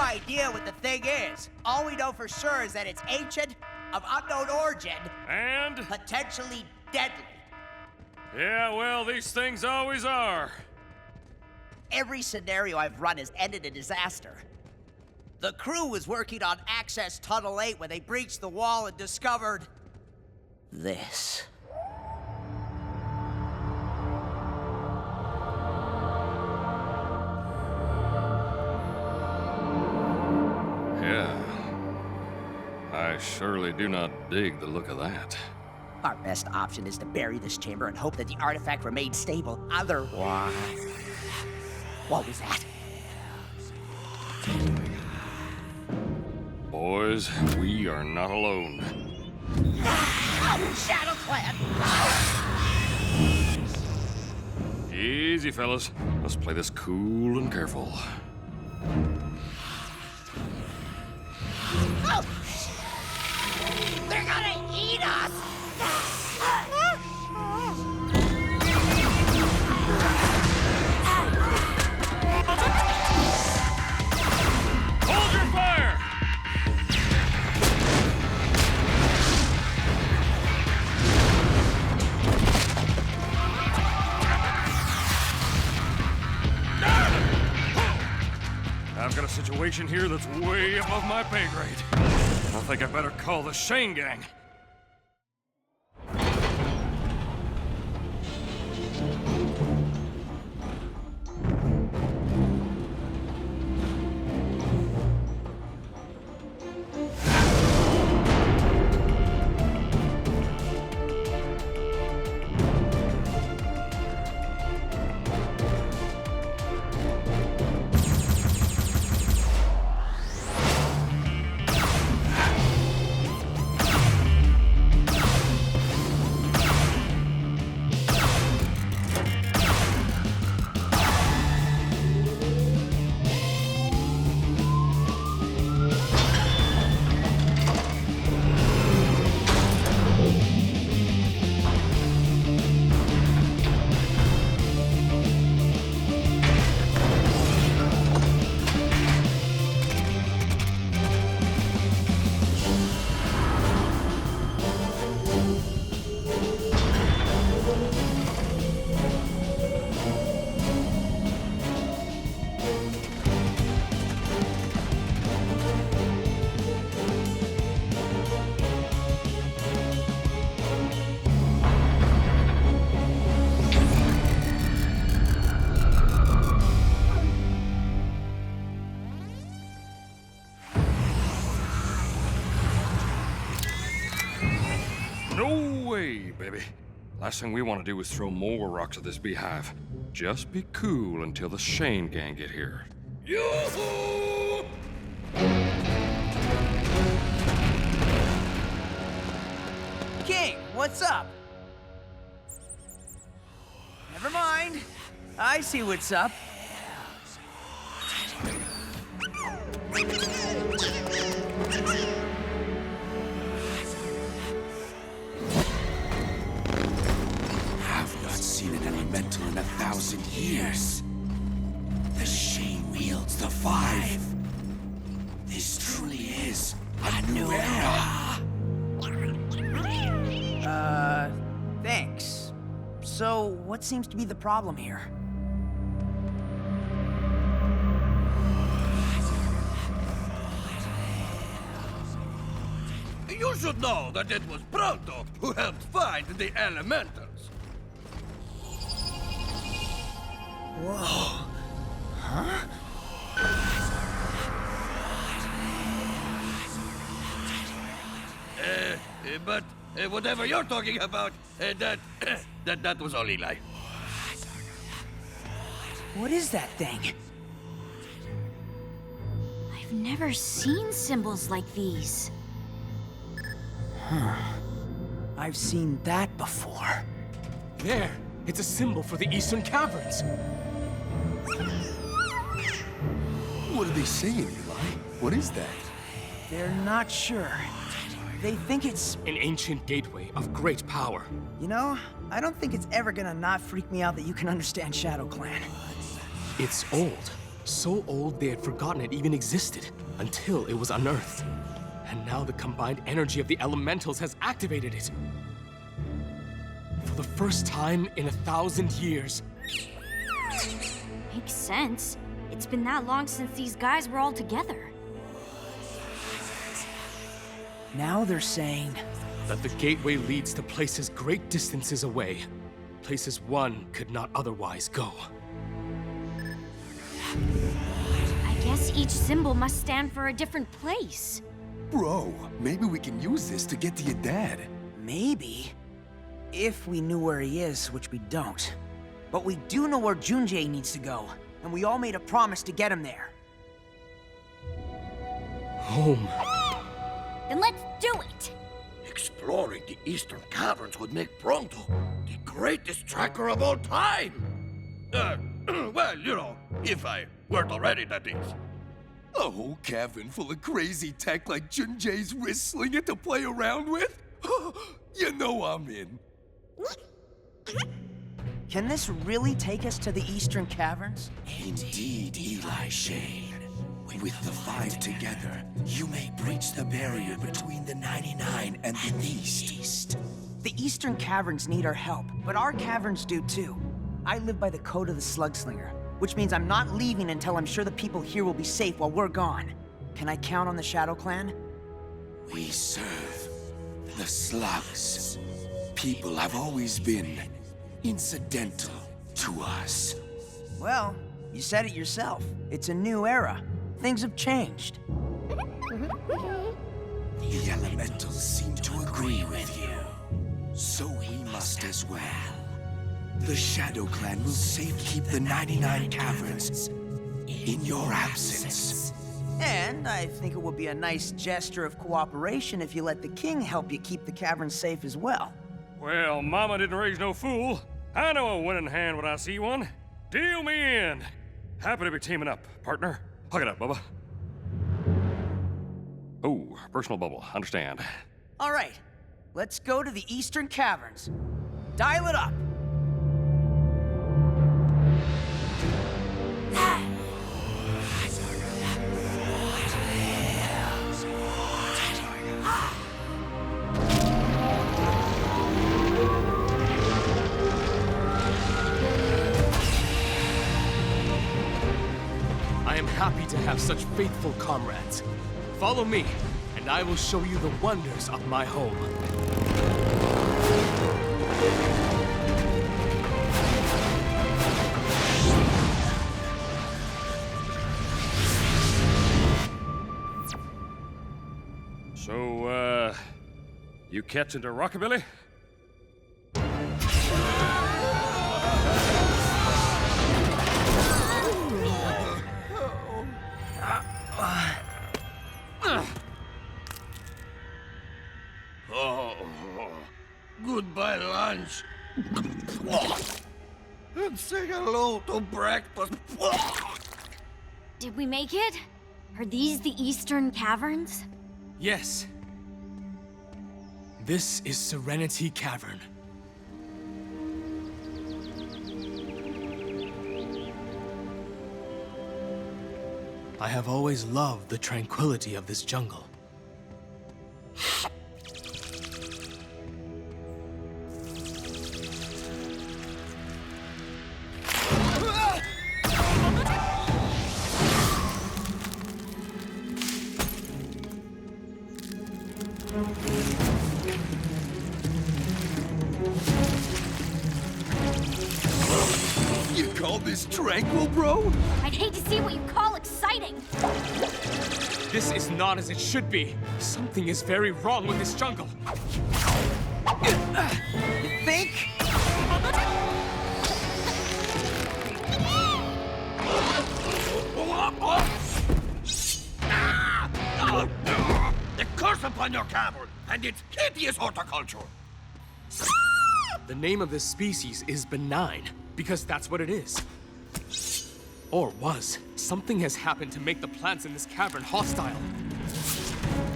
idea what the thing is. All we know for sure is that it's ancient, of unknown origin, and potentially deadly. yeah, well, these things always are. Every scenario I've run has ended in disaster. The crew was working on Access Tunnel 8 when they breached the wall and discovered this. Yeah. I surely do not dig the look of that. Our best option is to bury this chamber and hope that the artifact remains stable. Otherwise... What was that? Boys, we are not alone. Shadow Clan! Easy, fellas. Let's play this cool and careful. Oh. They're gonna eat us! Hold your fire! I've got a situation here that's way above my pay grade. I think I better call the Shane gang. Baby. Last thing we want to do is throw more rocks at this beehive. Just be cool until the Shane gang get here. Yoo-hoo! King, what's up? Never mind. I see what's up. Seen an elemental in 1,000 years. The Shane wields the Five. This truly is a new era. Thanks. So, what seems to be the problem here? You should know that it was Proto who helped find the elementals. Whoa. Huh? But whatever you're talking about, that was all Eli. What is that thing? I've never seen symbols like these. Huh. I've seen that before. There! It's a symbol for the Eastern Caverns! What are they saying, Eli? What is that? They're not sure. They think it's... An ancient gateway of great power. You know, I don't think it's ever gonna not freak me out that you can understand Shadow Clan. It's old, So old they had forgotten it even existed, until it was unearthed. And now the combined energy of the elementals has activated it. For the first time in 1,000 years. Makes sense. It's been that long since these guys were all together. Now they're saying That the gateway leads to places great distances away. Places one could not otherwise go. I guess each symbol must stand for a different place. Bro, maybe we can use this to get to your dad. maybe. If we knew where he is, which we don't. But we do know where Junjie needs to go, and we all made a promise to get him there. Home. Then let's do it! Exploring the Eastern Caverns would make Pronto the greatest tracker of all time. Well, you know, if I weren't already, that is. A whole cavern full of crazy tech like Junjie's wrist slinger to play around with? You know I'm in. Can this really take us to the Eastern Caverns? Indeed, Eli Shane. With the five together, you may breach the barrier between the 99 and the East. The Eastern Caverns need our help, but our caverns do too. I live by the code of the Slugslinger, which means I'm not leaving until I'm sure the people here will be safe while we're gone. Can I count on the Shadow Clan? We serve the slugs. People have always been incidental to us. Well, you said it yourself. It's a new era. Things have changed. The elementals seem to agree with you. So we must as well. The Shadow Clan will safekeep the 99 caverns in your absence. And I think it would be a nice gesture of cooperation if you let the king help you keep the caverns safe as well. Well, Mama didn't raise no fool. I know a winning hand when I see one. Deal me in. Happy to be teaming up, partner. Hook it up, Bubba. Oh, personal bubble. Understand. All right, let's go to the Eastern Caverns. Dial it up. I am happy to have such faithful comrades. Follow me, and I will show you the wonders of my home. So, you catch into rockabilly? Oh, goodbye lunch. And say hello to breakfast. Did we make it? Are these the Eastern Caverns? Yes. This is Serenity Cavern. I have always loved the tranquility of this jungle. You call this tranquil, bro? I'd hate to see what you call exciting. This is not as it should be. Something is very wrong with this jungle. You think? The curse upon your cavern and its hideous horticulture. The name of this species is benign, because that's what it is. Or was. Something has happened to make the plants in this cavern hostile.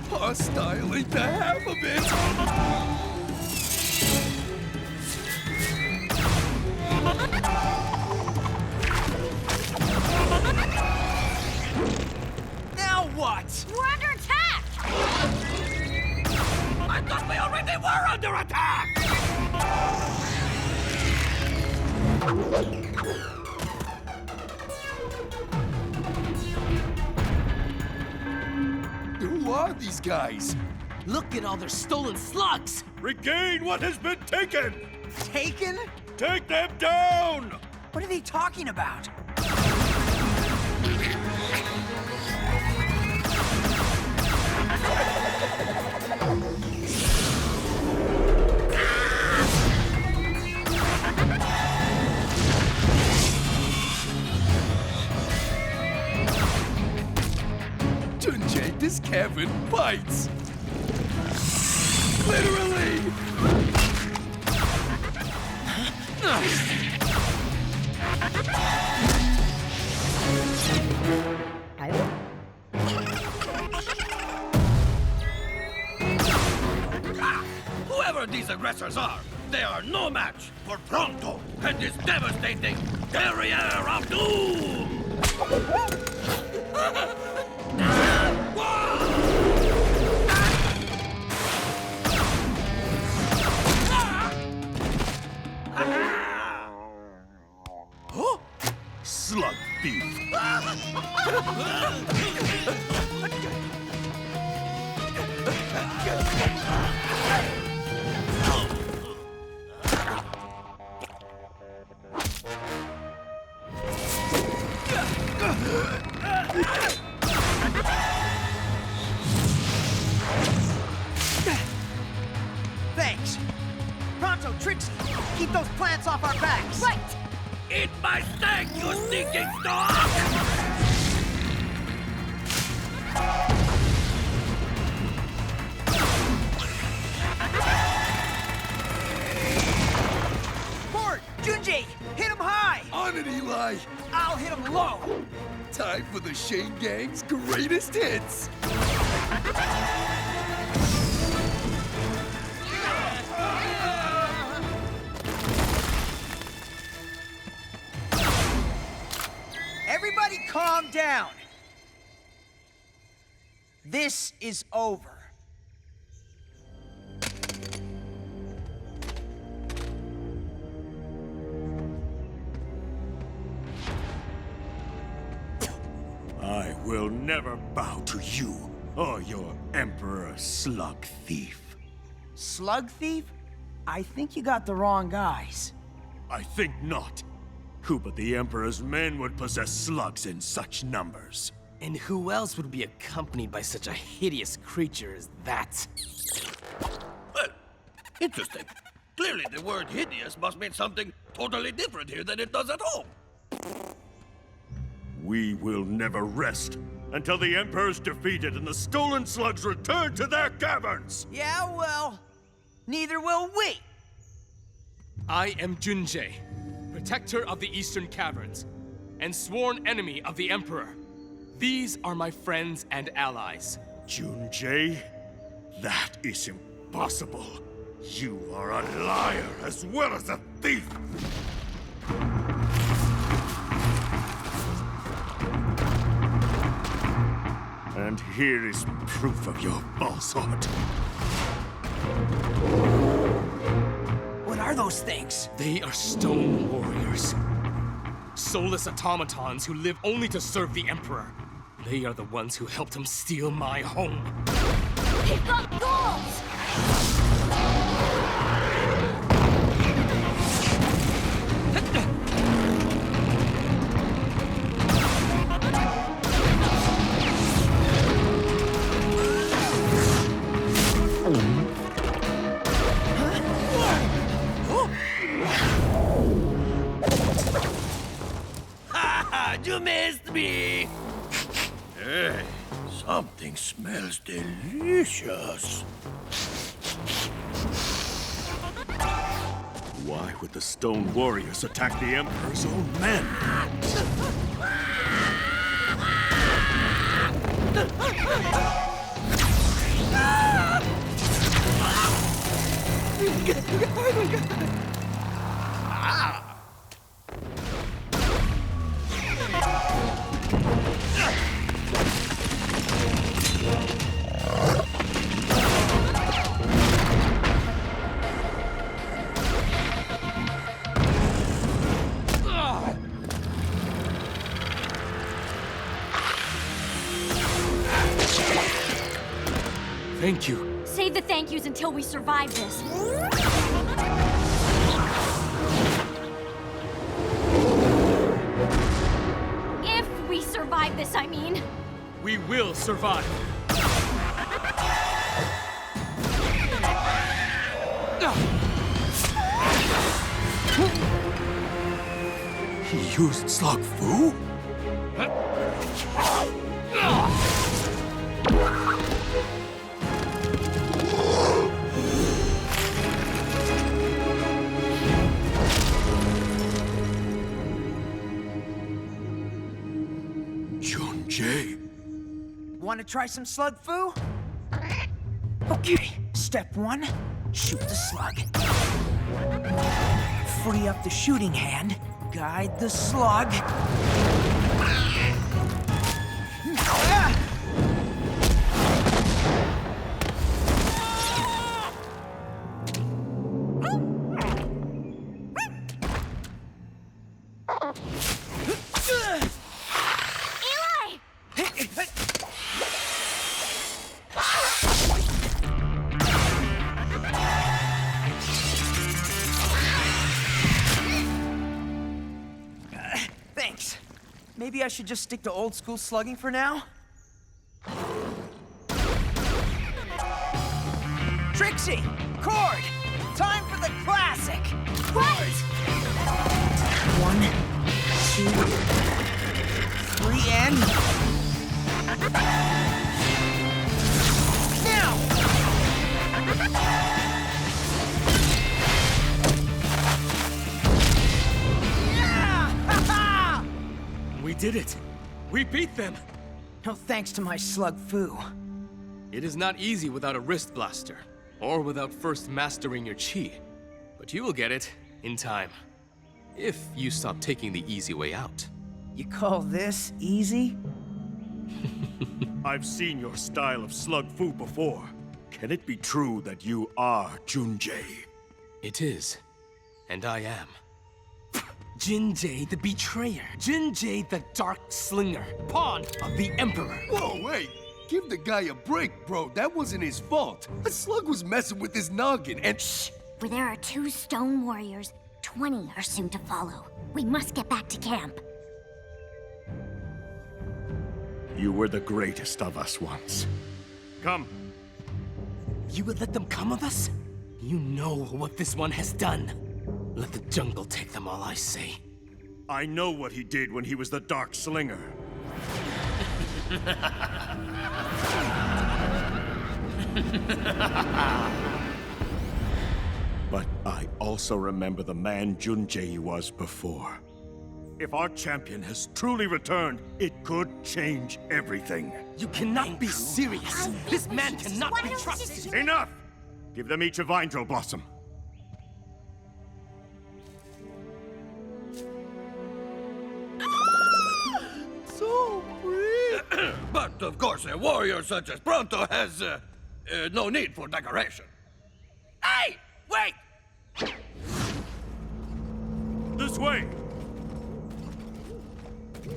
Hostile ain't the half of it. Who are these guys? Look at all their stolen slugs! Regain what has been taken! Taken? Take them down! What are they talking about? Junjay, this cavern bites! Literally! Whoever these aggressors are, they are no match for Pronto and his devastating Derriere of Doom! Slug thief! Thanks. Pronto, Trixie, keep those plants off our backs. Right! Eat my steak, you stinking dog! Mort, Junji, hit him high. On it, Eli! I'll hit him low. Time for the Shane Gang's greatest hits! Everybody calm down. This is over. I will never bow to you or your Emperor Slug Thief. Slug thief? I think you got the wrong guys. I think not. Who but the Emperor's men would possess slugs in such numbers? And who else would be accompanied by such a hideous creature as that? Well, interesting. Clearly the word hideous must mean something totally different here than it does at home. We will never rest until the Emperor's defeated and the stolen slugs return to their caverns! Yeah, well, neither will we. I am Junjay, protector of the Eastern Caverns, and sworn enemy of the Emperor. These are my friends and allies. Junjay? That is impossible. You are a liar as well as a thief! And here is proof of your falsehood. What are those things? They are stone warriors. Soulless automatons who live only to serve the Emperor. They are the ones who helped him steal my home. They've got gold! You missed me! Hey, something smells delicious. Why would the stone warriors attack the Emperor's own men? Thank you. Save the thank yous until we survive this. If we survive this, I mean. We will survive. He used slug fu? Jun-jae. Want to try some slug fu? Okay, step 1, shoot the slug. Free up the shooting hand, guide the slug. Eli! Thanks. Maybe I should just stick to old school slugging for now? Trixie! Cord! Time for the classic! Right! 1, 2, 3, and... Now! Yeah! Ha-ha! We did it. We beat them. No thanks to my slug fu. It is not easy without a wrist blaster, or without first mastering your chi. But you will get it in time. If you stop taking the easy way out. You call this easy? I've seen your style of slug fu before. Can it be true that you are Jun-jae? It is. And I am. Jin-jae the Betrayer. Jin-jae the Dark Slinger. Pawn of the Emperor. Whoa, wait! Give the guy a break, bro. That wasn't his fault. A slug was messing with his noggin and shh! Where there are 2 stone warriors, 20 are soon to follow. We must get back to camp. You were the greatest of us once. Come. You would let them come with us? You know what this one has done. Let the jungle take them all, I say. I know what he did when he was the Dark Slinger. But I also remember the man Jun-jae was before. If our champion has truly returned, it could change everything. You cannot be serious. This man cannot be trusted. Enough! Give them each a Vindro Blossom. So brave! But of course, a warrior such as Pronto has no need for decoration. Hey! Wait! This way!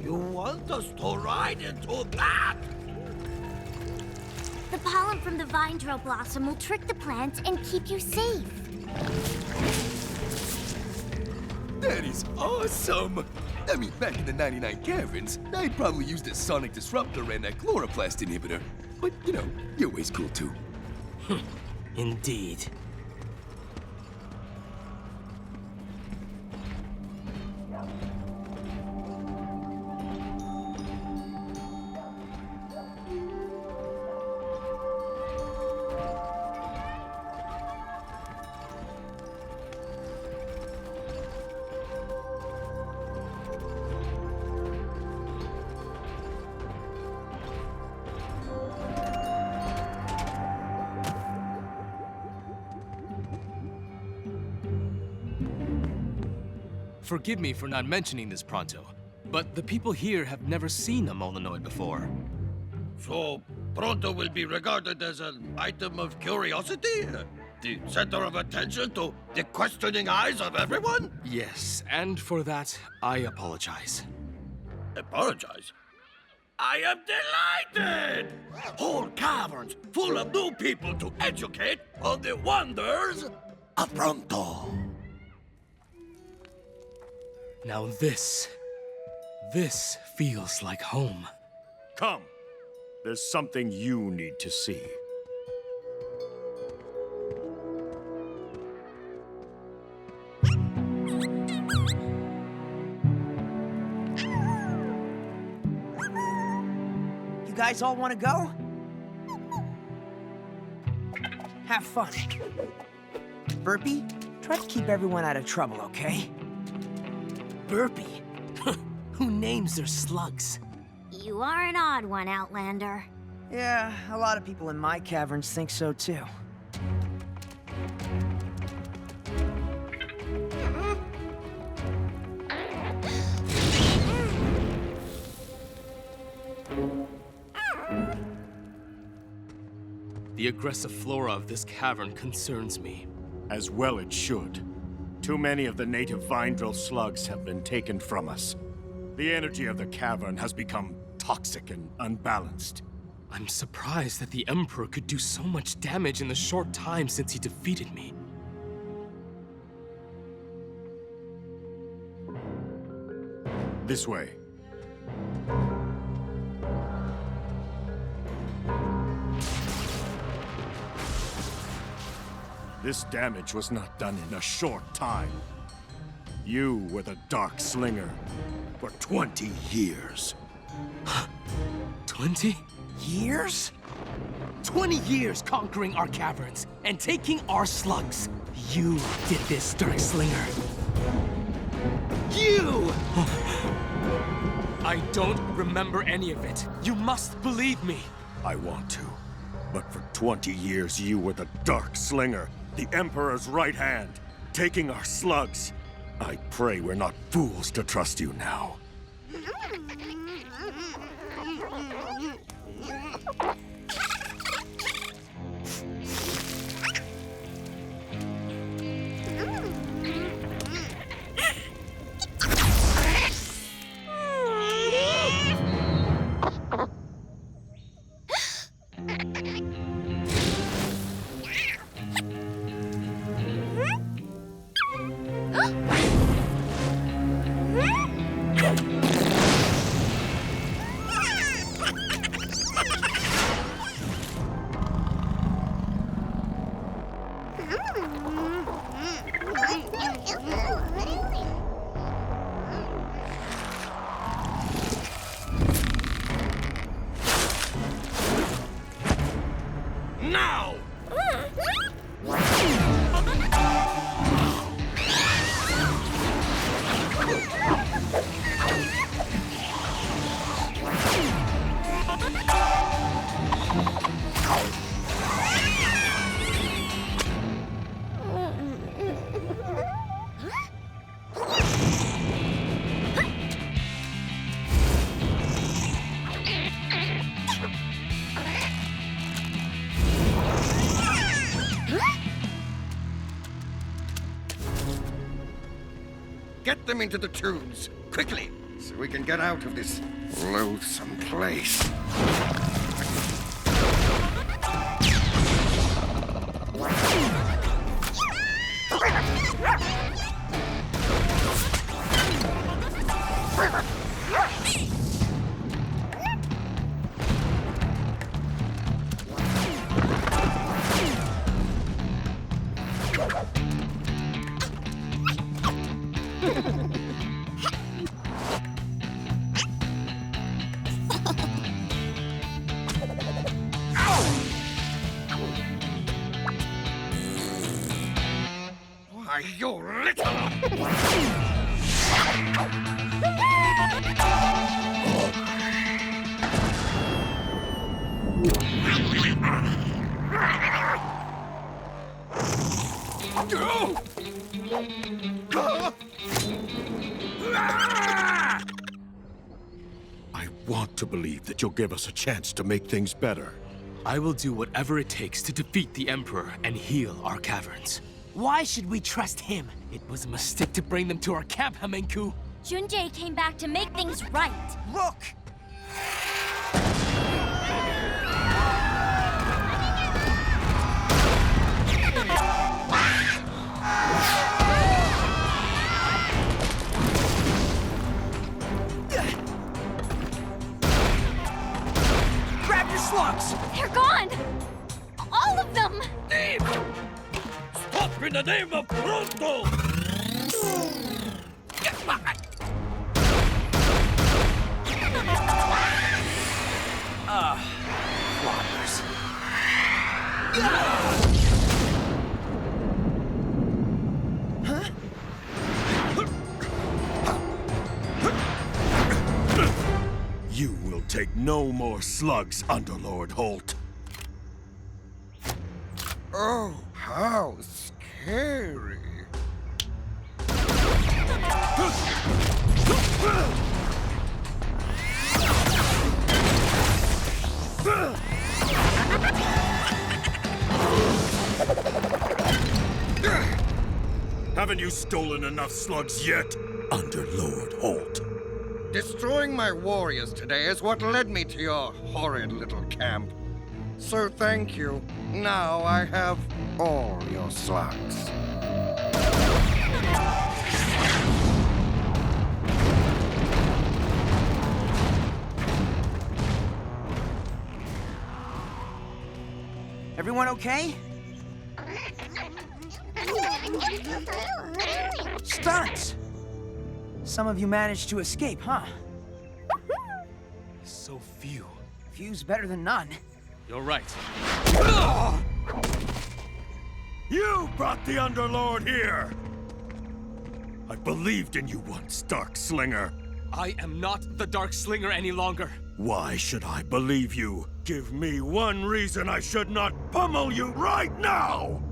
You want us to ride into that? The pollen from the Vindro blossom will trick the plants and keep you safe. That is awesome! I mean, back in the 99 Caverns, I'd probably used a sonic disruptor and a chloroplast inhibitor. But, you know, your way's cool too. Indeed. Forgive me for not mentioning this, Pronto, but the people here have never seen a Molinoid before. So, Pronto will be regarded as an item of curiosity? The center of attention to the questioning eyes of everyone? Yes, and for that, I apologize. Apologize? I am delighted! Whole caverns full of new people to educate on the wonders of Pronto. Now this feels like home. Come. There's something you need to see. You guys all want to go? Have fun. Burpee, try to keep everyone out of trouble, okay? Burpee? Who names their slugs? You are an odd one, Outlander. Yeah, a lot of people in my caverns think so too. The aggressive flora of this cavern concerns me. As well it should. Too many of the native Vindrel slugs have been taken from us. The energy of the cavern has become toxic and unbalanced. I'm surprised that the Emperor could do so much damage in the short time since he defeated me. This way. This damage was not done in a short time. You were the Dark Slinger for 20 years. 20 Years? 20 years conquering our caverns and taking our slugs. You did this, Dark Slinger. You! I don't remember any of it. You must believe me. I want to. But for 20 years, you were the Dark Slinger, the Emperor's right hand, taking our slugs. I pray we're not fools to trust you now. Now! Get them into the tubes, quickly, so we can get out of this loathsome place. Why, you little... I want to believe that you'll give us a chance to make things better. I will do whatever it takes to defeat the Emperor and heal our caverns. Why should we trust him? It was a mistake to bring them to our camp, Hamenku. Junjie came back to make things right. Look! slugs! They're gone! All of them! Thief! Stop in the name of Pronto! Get back! Floppers. You will take no more slugs, Underlord Holt. Oh, how scary. Haven't you stolen enough slugs yet, Underlord Holt? Destroying my warriors today is what led me to your horrid little camp. So thank you. Now I have all your slugs. Everyone okay? Stunts! Some of you managed to escape, huh? So few. Few's better than none. You're right. You brought the Underlord here! I believed in you once, Dark Slinger. I am not the Dark Slinger any longer. Why should I believe you? Give me one reason I should not pummel you right now!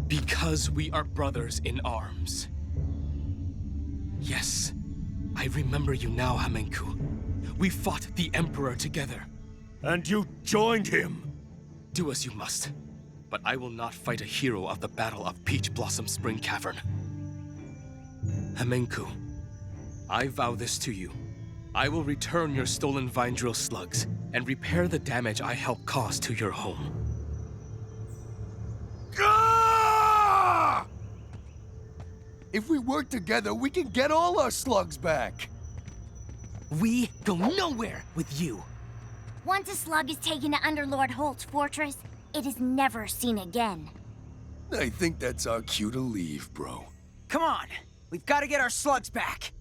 Because we are brothers in arms. Yes, I remember you now, Hamenku. We fought the Emperor together. And you joined him! Do as you must, but I will not fight a hero of the Battle of Peach Blossom Spring Cavern. Hamenku, I vow this to you. I will return your stolen vine drill slugs and repair the damage I helped cause to your home. Ah! If we work together, we can get all our slugs back. We go nowhere with you. Once a slug is taken to Underlord Holt's fortress, it is never seen again. I think that's our cue to leave, bro. Come on! We've got to get our slugs back!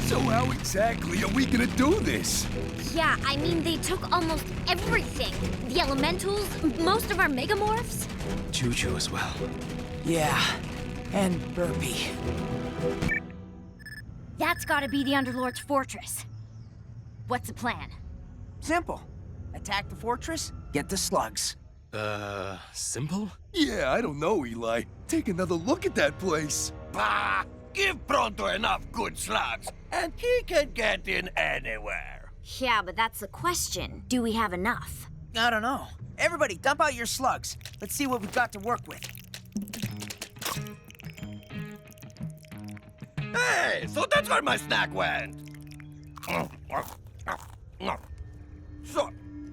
So how exactly are we gonna do this? Yeah, I mean, they took almost everything. The elementals, most of our megamorphs. Juju as well. Yeah, and Burpee. That's gotta be the Underlord's fortress. What's the plan? Simple. Attack the fortress, get the slugs. Simple? Yeah, I don't know, Eli. Take another look at that place. Bah! Give Pronto enough good slugs, and he can get in anywhere. Yeah, but that's the question. Do we have enough? I don't know. Everybody, dump out your slugs. Let's see what we've got to work with. Hey, so that's where my snack went. So,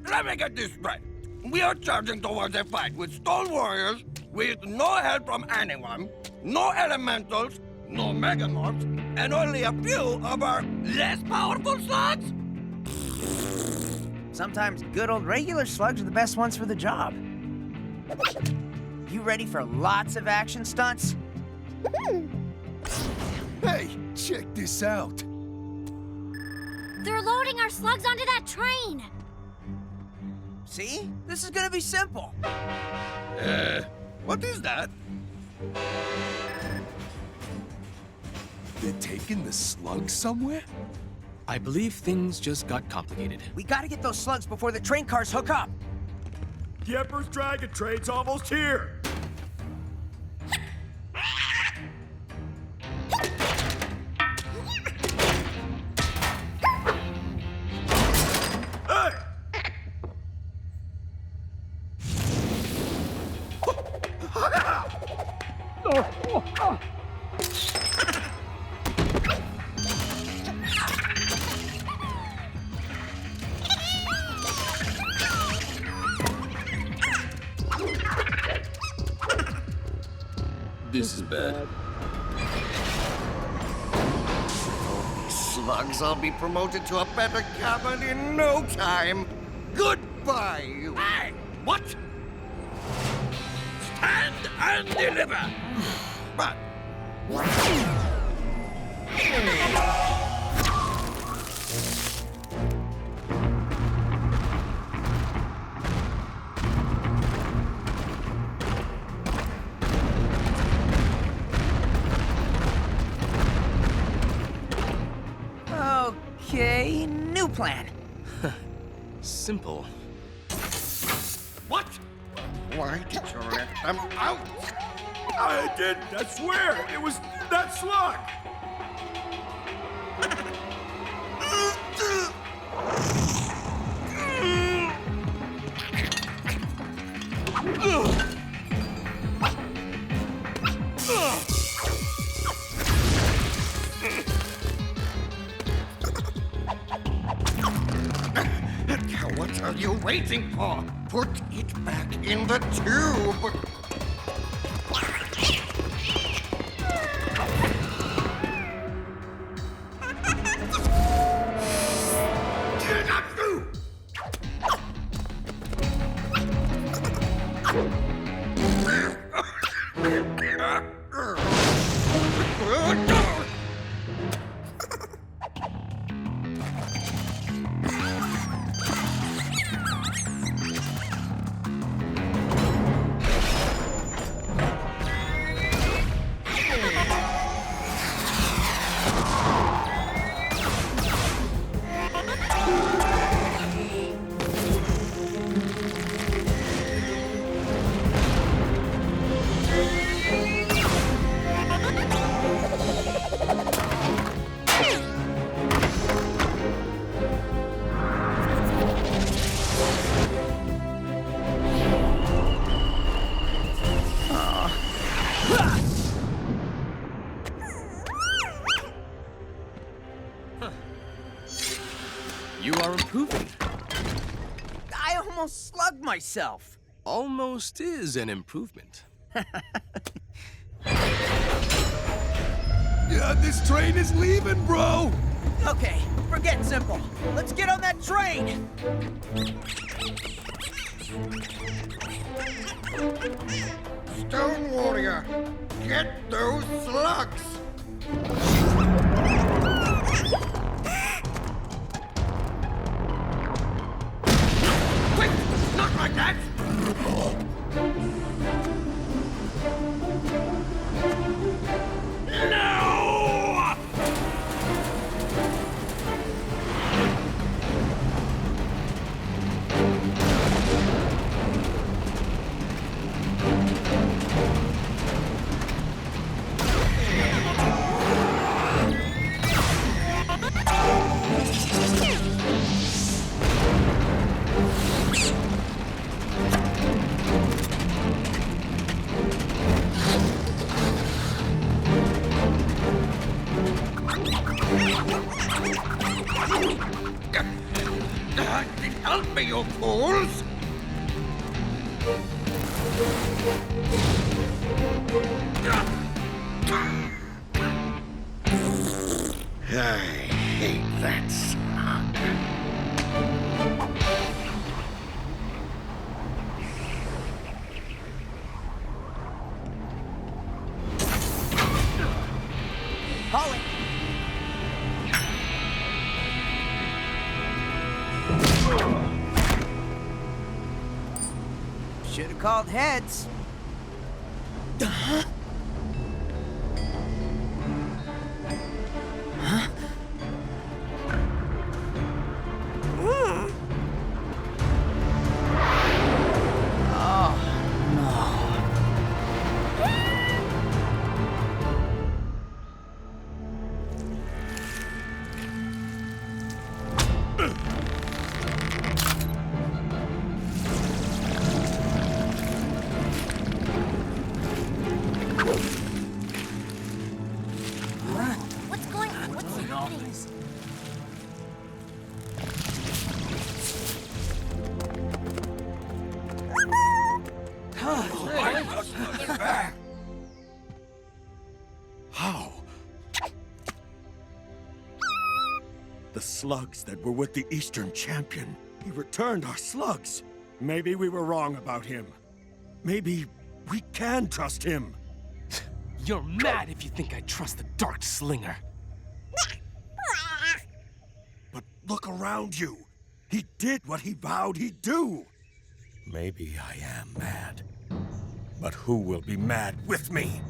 let me get this straight. We are charging towards a fight with stone warriors, with no help from anyone, no elementals, no megamorphs, and only a few of our less powerful slugs? Sometimes good old regular slugs are the best ones for the job. You ready for lots of action stunts? Hey, check this out. They're loading our slugs onto that train. See? This is gonna be simple. What is that? They're taking the slugs somewhere? I believe things just got complicated. We gotta get those slugs before the train cars hook up. The Emperor's Dragon Train's almost here! Hey! This is bad. slugs, I'll be promoted to a better cavern in no time. Goodbye, you. Hey! What? Stand and deliver! But... Okay, new plan. Simple. What? Why did you let them out? I didn't, I swear! It was that slug! What are you waiting for? Put it back in the tube! You are improving. I almost slugged myself. Almost is an improvement. Yeah, this train is leaving, bro! Okay, forget simple. Let's get on that train! Stone Warrior, get those slugs! Quick! Not like that! No! Help me, you fools! I hate that slug. Holly! Should have called heads. Huh? Huh? Oh, no. What's going on? What's happening? How? The slugs that were with the Eastern Champion. He returned our slugs. Maybe we were wrong about him. Maybe we can trust him. You're mad if you think I trust the Dark Slinger. But look around you. He did what he vowed he'd do. Maybe I am mad. But who will be mad with me?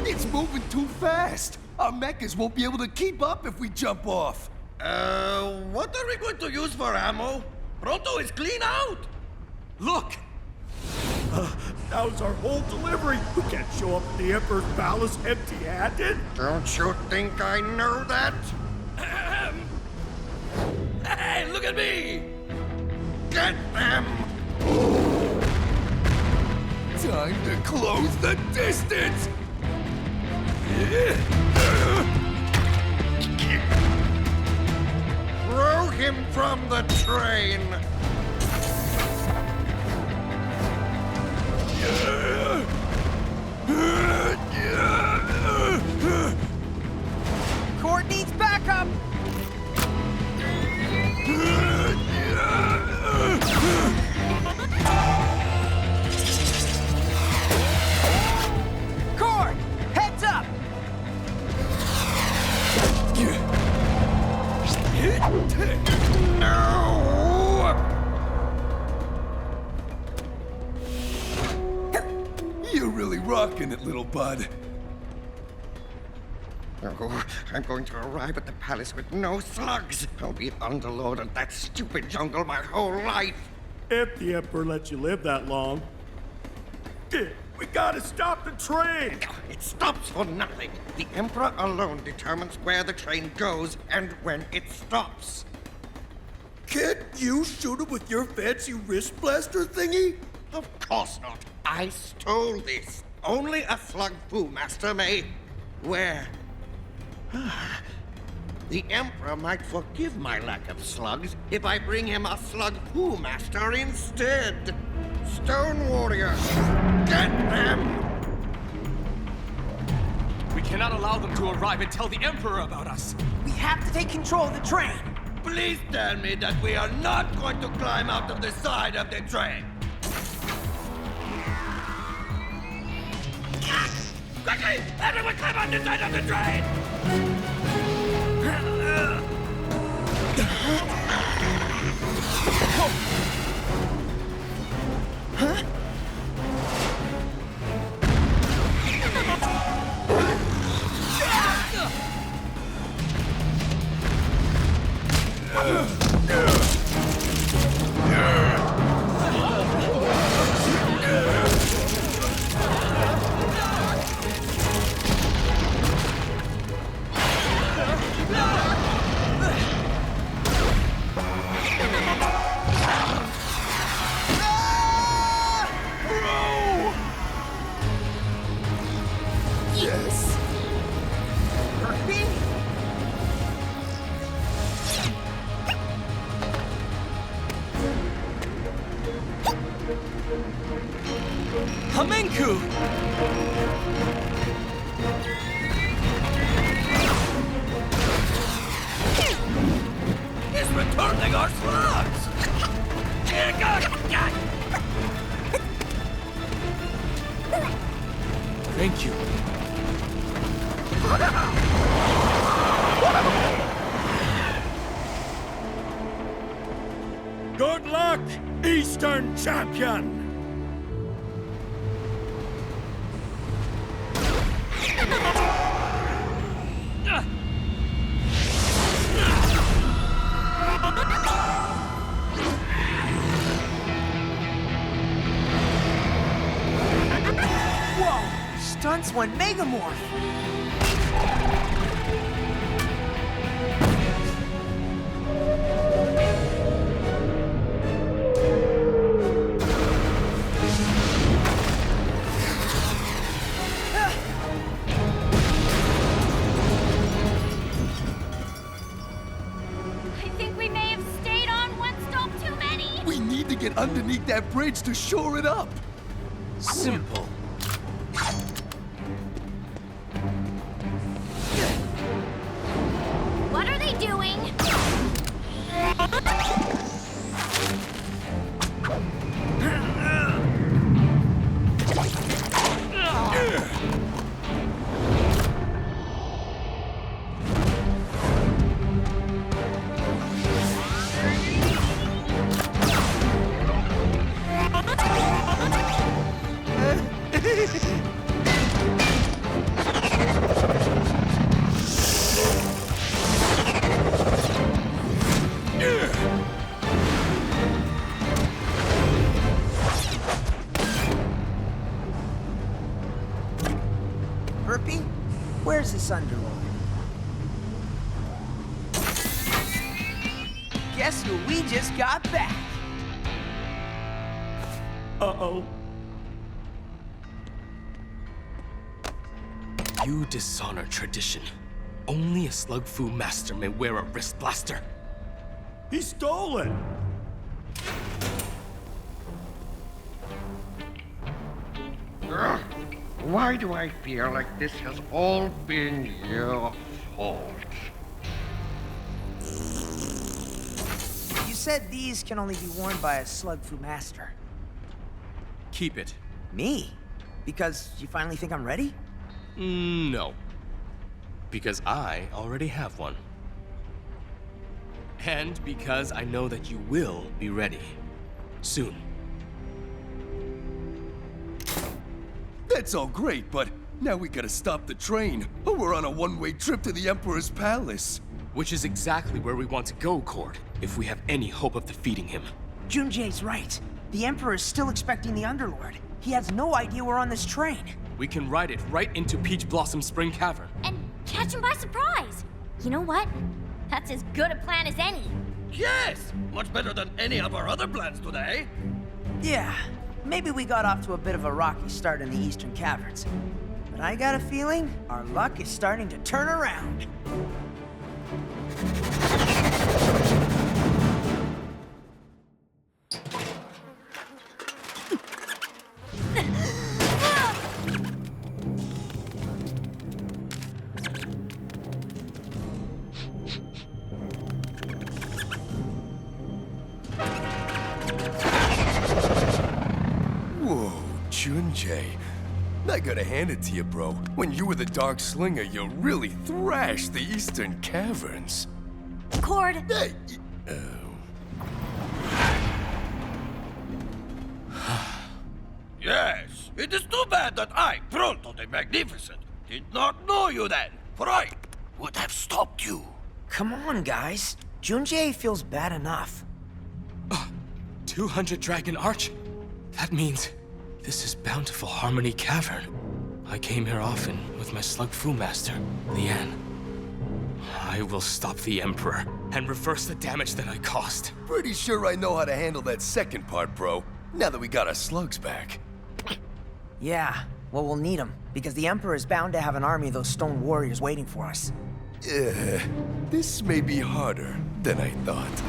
It's moving too fast. Our mechas won't be able to keep up if we jump off. What are we going to use for ammo? Proto is clean out! Look! That was our whole delivery. We can't show up at the Emperor's Palace empty-handed. Don't you think I know that? Hey, look at me! Get them! Time to close the distance! Throw him from the train! Court needs backup! Court! Heads up! No! You're really rocking it, little bud. Oh, I'm going to arrive at the palace with no slugs. I'll be underloaded that stupid jungle my whole life. If the Emperor lets you live that long. We gotta stop the train! It stops for nothing. The Emperor alone determines where the train goes and when it stops. Can't you shoot him with your fancy wrist blaster thingy? Of course not. I stole this. Only a slug foo master may. Where? The Emperor might forgive my lack of slugs if I bring him a slug foo master instead. Stone warriors, get them! We cannot allow them to arrive and tell the Emperor about us. We have to take control of the train! Please tell me that we are not going to climb out of the side of the train. Quickly! Everyone climb on the side of the train! Hamenku! He's returning our slugs! Thank you. Good luck, Eastern Champion! Whoa! Stunts went Megamorph! I think we may have get underneath that bridge to shore it up. Simple. What are they doing? Burpee, where's this Underlord? Guess who we just got back? Uh-oh. You dishonor tradition. Only a slug fu master may wear a wrist blaster. He stole it! Ugh. Why do I feel like this has all been your fault? You said these can only be worn by a slug fu master. Keep it. Me? Because you finally think I'm ready? No. Because I already have one. And because I know that you will be ready. Soon. That's all great, but now we gotta stop the train, or we're on a one-way trip to the Emperor's palace. Which is exactly where we want to go, Cord, if we have any hope of defeating him. Junjay's right. The Emperor is still expecting the Underlord. He has no idea we're on this train. We can ride it right into Peach Blossom Spring Cavern. And catch him by surprise. You know what? That's as good a plan as any. Yes! Much better than any of our other plans today. Yeah, maybe we got off to a bit of a rocky start in the Eastern Caverns. But I got a feeling our luck is starting to turn around. Whoa, Junjay. I gotta hand it to you, bro. When you were the Dark Slinger, you really thrashed the Eastern Caverns. Cord. Hey! Yes, it is too bad that I, Pronto the Magnificent, did not know you then, for I would have stopped you. Come on, guys. Junjay feels bad enough. 200 Dragon Arch? That means this is Bountiful Harmony Cavern. I came here often with my slug fu master, Lian. I will stop the Emperor and reverse the damage that I caused. Pretty sure I know how to handle that second part, bro. Now that we got our slugs back. Yeah, well, we'll need them, because the Emperor is bound to have an army of those stone warriors waiting for us. This may be harder than I thought.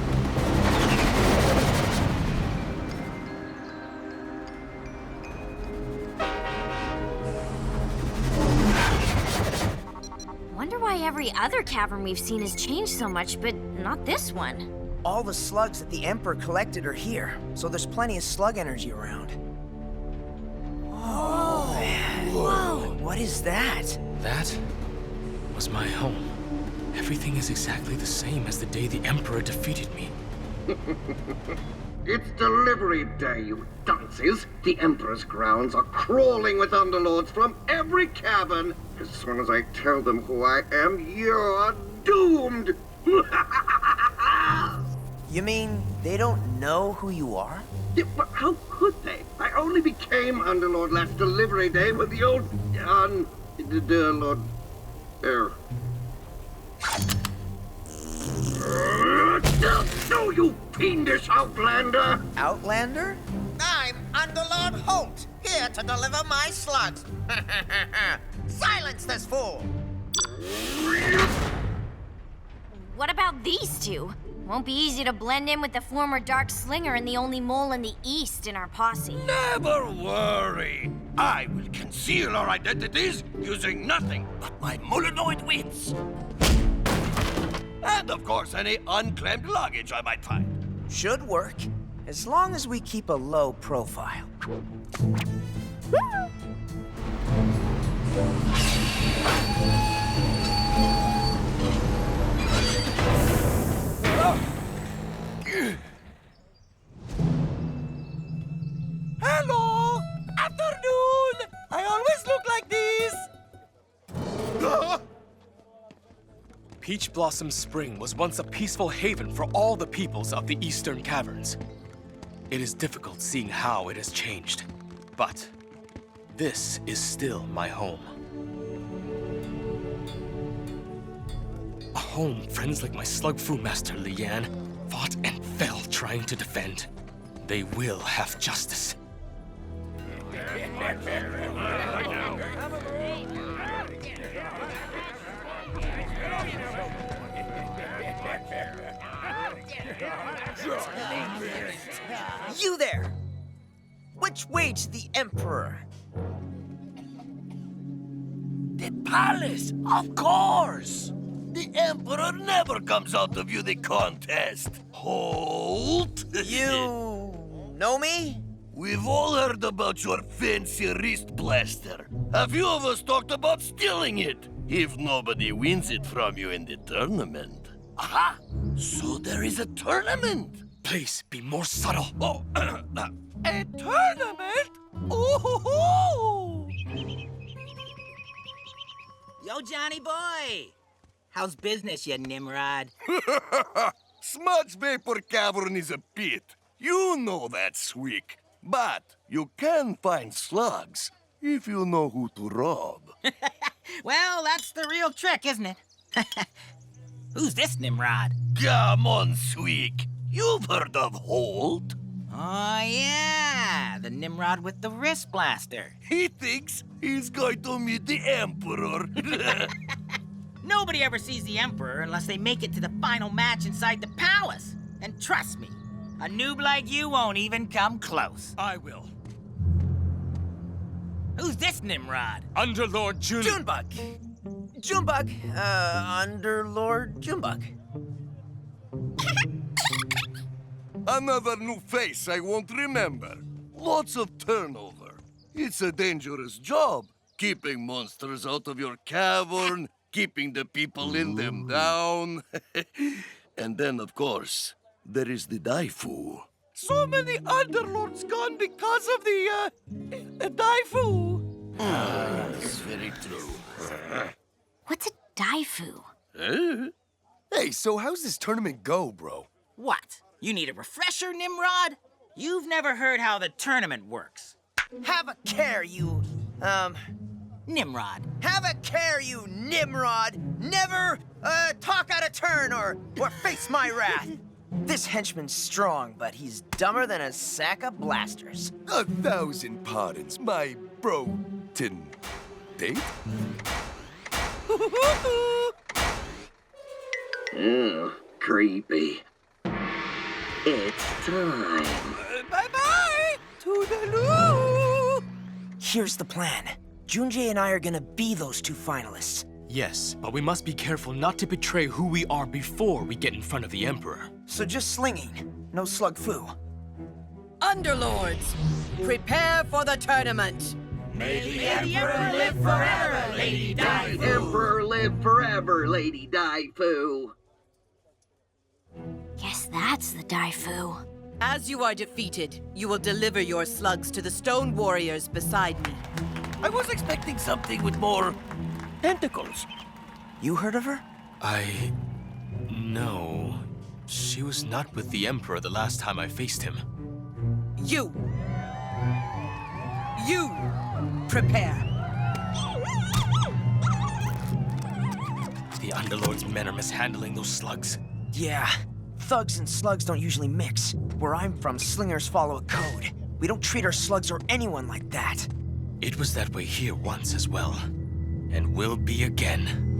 Wonder why every other cavern we've seen has changed so much, but not this one. All the slugs that the Emperor collected are here, so there's plenty of slug energy around. Oh, man. Whoa. What is that? That was my home. Everything is exactly the same as the day the Emperor defeated me. It's delivery day, you dunces. The Emperor's grounds are crawling with Underlords from every cavern. As soon as I tell them who I am, you're doomed. You mean they don't know who you are? Yeah, but how could they? I only became Underlord last delivery day with the old, Lord, No, you fiendish outlander! Outlander? I'm Underlord Holt, here to deliver my slugs. Silence this fool! What about these two? Won't be easy to blend in with the former Dark Slinger and the only mole in the East in our posse. Never worry. I will conceal our identities using nothing but my Molinoid wits. And of course, any unclaimed luggage I might find. Should work, as long as we keep a low profile. Hello! Afternoon! I always look like this! Peach Blossom Spring was once a peaceful haven for all the peoples of the Eastern Caverns. It is difficult seeing how it has changed, but this is still my home. A home friends like my Slugfu master Lian fought and fell trying to defend. They will have justice. You there! Which way to the Emperor? The palace, of course! The Emperor never comes out to view the contest. Halt! You know me? We've all heard about your fancy wrist blaster. A few of us talked about stealing it, if nobody wins it from you in the tournament. Aha! So there is a tournament! Please be more subtle. Oh, a tournament? Oh! Yo, Johnny boy! How's business, you Nimrod? Smudge Vapor Cavern is a pit. You know that, Sweek. But you can find slugs if you know who to rob. Well, that's the real trick, isn't it? Who's this Nimrod? Come on, Sweek. You've heard of Holt. Oh, yeah, the Nimrod with the wrist blaster. He thinks he's going to meet the Emperor. Nobody ever sees the Emperor unless they make it to the final match inside the palace. And trust me, a noob like you won't even come close. I will. Who's this Nimrod? Underlord Junebug! Junebug, Underlord Junebug. Another new face I won't remember. Lots of turnover. It's a dangerous job, keeping monsters out of your cavern, keeping the people in them down. And then, of course, there is the Daifu. So many Underlords gone because of the, Daifu. That's very true. What's a Daifu? Hey, so how's this tournament go, bro? What? You need a refresher, Nimrod? You've never heard how the tournament works. Have a care, you, Nimrod. have a care, you Nimrod! Never, talk out of turn or face my wrath. This henchman's strong, but he's dumber than a sack of blasters. 1,000 pardons, my bro-tin date? Creepy. It's time. Bye-bye! Toodaloo! Here's the plan. Junjie and I are gonna be those two finalists. Yes, but we must be careful not to betray who we are before we get in front of the Emperor. So just slinging, no slug foo. Underlords, prepare for the tournament. May the Emperor live forever, Lady Daifu. Emperor live forever, Lady Daifu. Guess that's the Daifu. As you are defeated, you will deliver your slugs to the stone warriors beside me. I was expecting something with more tentacles. You heard of her? No. She was not with the Emperor the last time I faced him. You prepare. The Underlord's men are mishandling those slugs. Yeah. Thugs and slugs don't usually mix. Where I'm from, slingers follow a code. We don't treat our slugs or anyone like that. It was that way here once as well. And will be again.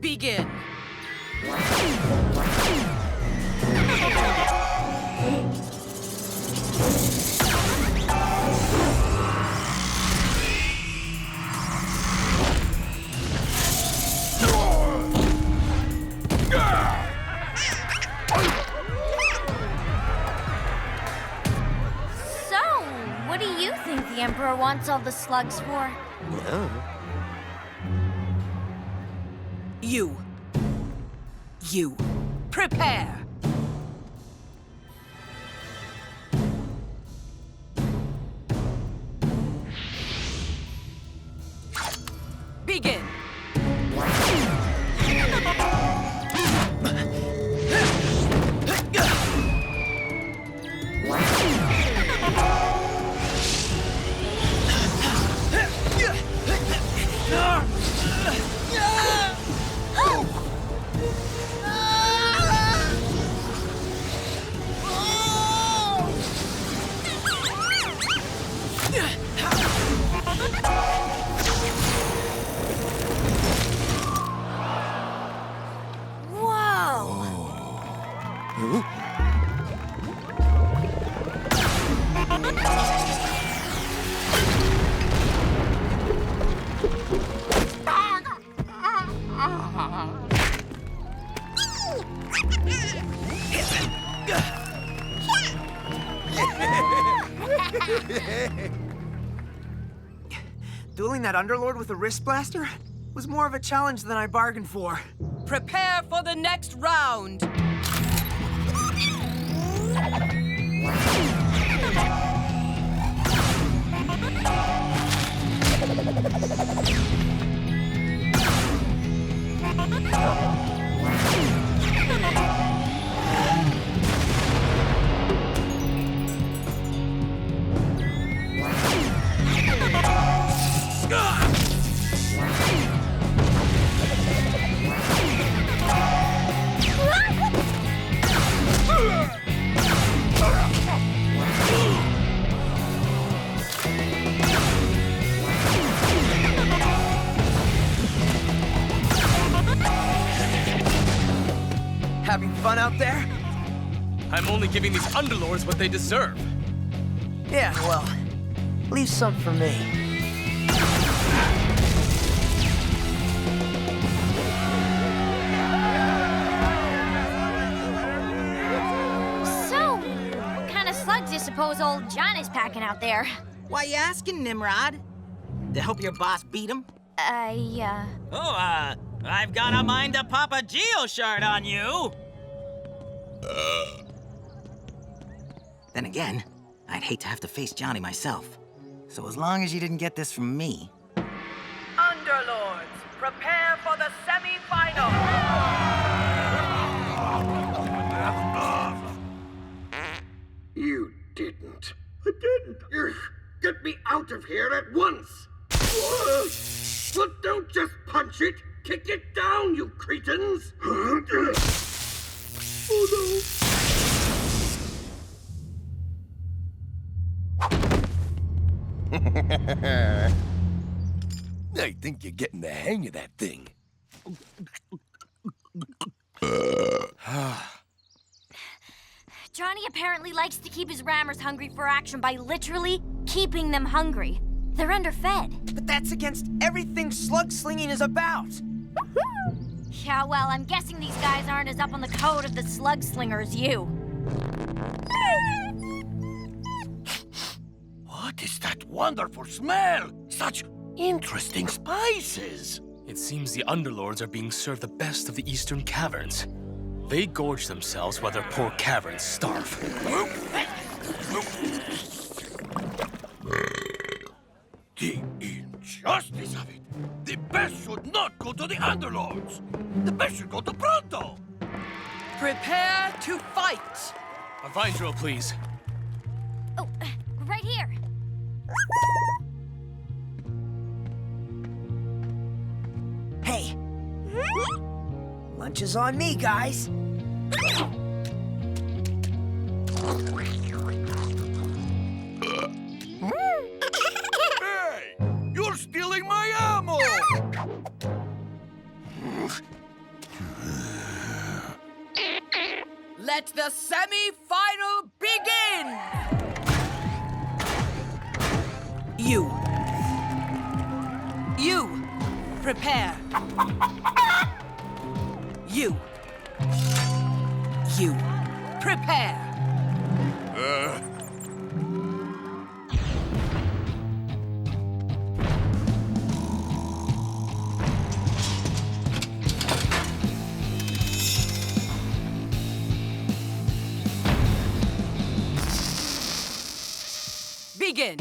Begin. What do you think the Emperor wants all the slugs for? You. Prepare! Begin! Dueling that Underlord with a wrist blaster was more of a challenge than I bargained for. Prepare for the next round! Having fun out there? I'm only giving these Underlords what they deserve. Yeah, well, leave some for me. So, what kind of slugs do you suppose old John is packing out there? Why you asking, Nimrod? To help your boss beat him? I've got a mind to pop a geo shard on you. Then again, I'd hate to have to face Johnny myself. So as long as you didn't get this from me. Underlords, prepare for the semi-final! You didn't. I didn't. Get me out of here at once. But don't just punch it. Kick it down, you cretins. Oh, no. I think you're getting the hang of that thing. Johnny apparently likes to keep his rammers hungry for action by literally keeping them hungry. They're underfed. But that's against everything slug-slinging is about. Yeah, well, I'm guessing these guys aren't as up on the code of the Slugslinger as you. What is that wonderful smell? Such interesting spices. It seems the Underlords are being served the best of the Eastern Caverns. They gorge themselves while their poor caverns starve. The injustice of it! The best should not go to the Underlords! The best should go to Pronto! Prepare to fight! A vine drill, please. Oh, right here. Hey. Lunch is on me, guys. Hey! You're stealing my ammo! Let the semi-final begin! You, prepare. You, prepare. Begin.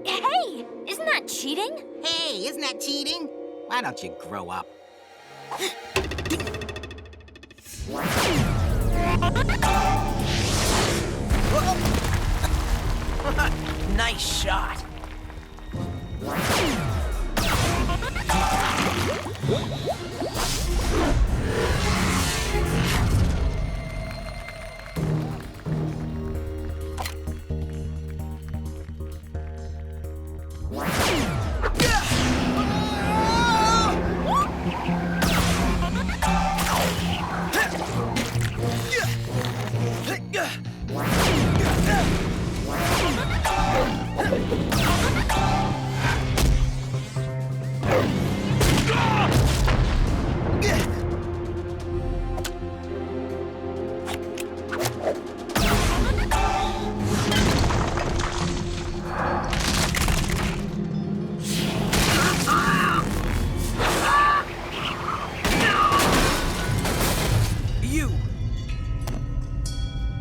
Hey, isn't that cheating? Hey, isn't that cheating? Why don't you grow up? Nice shot.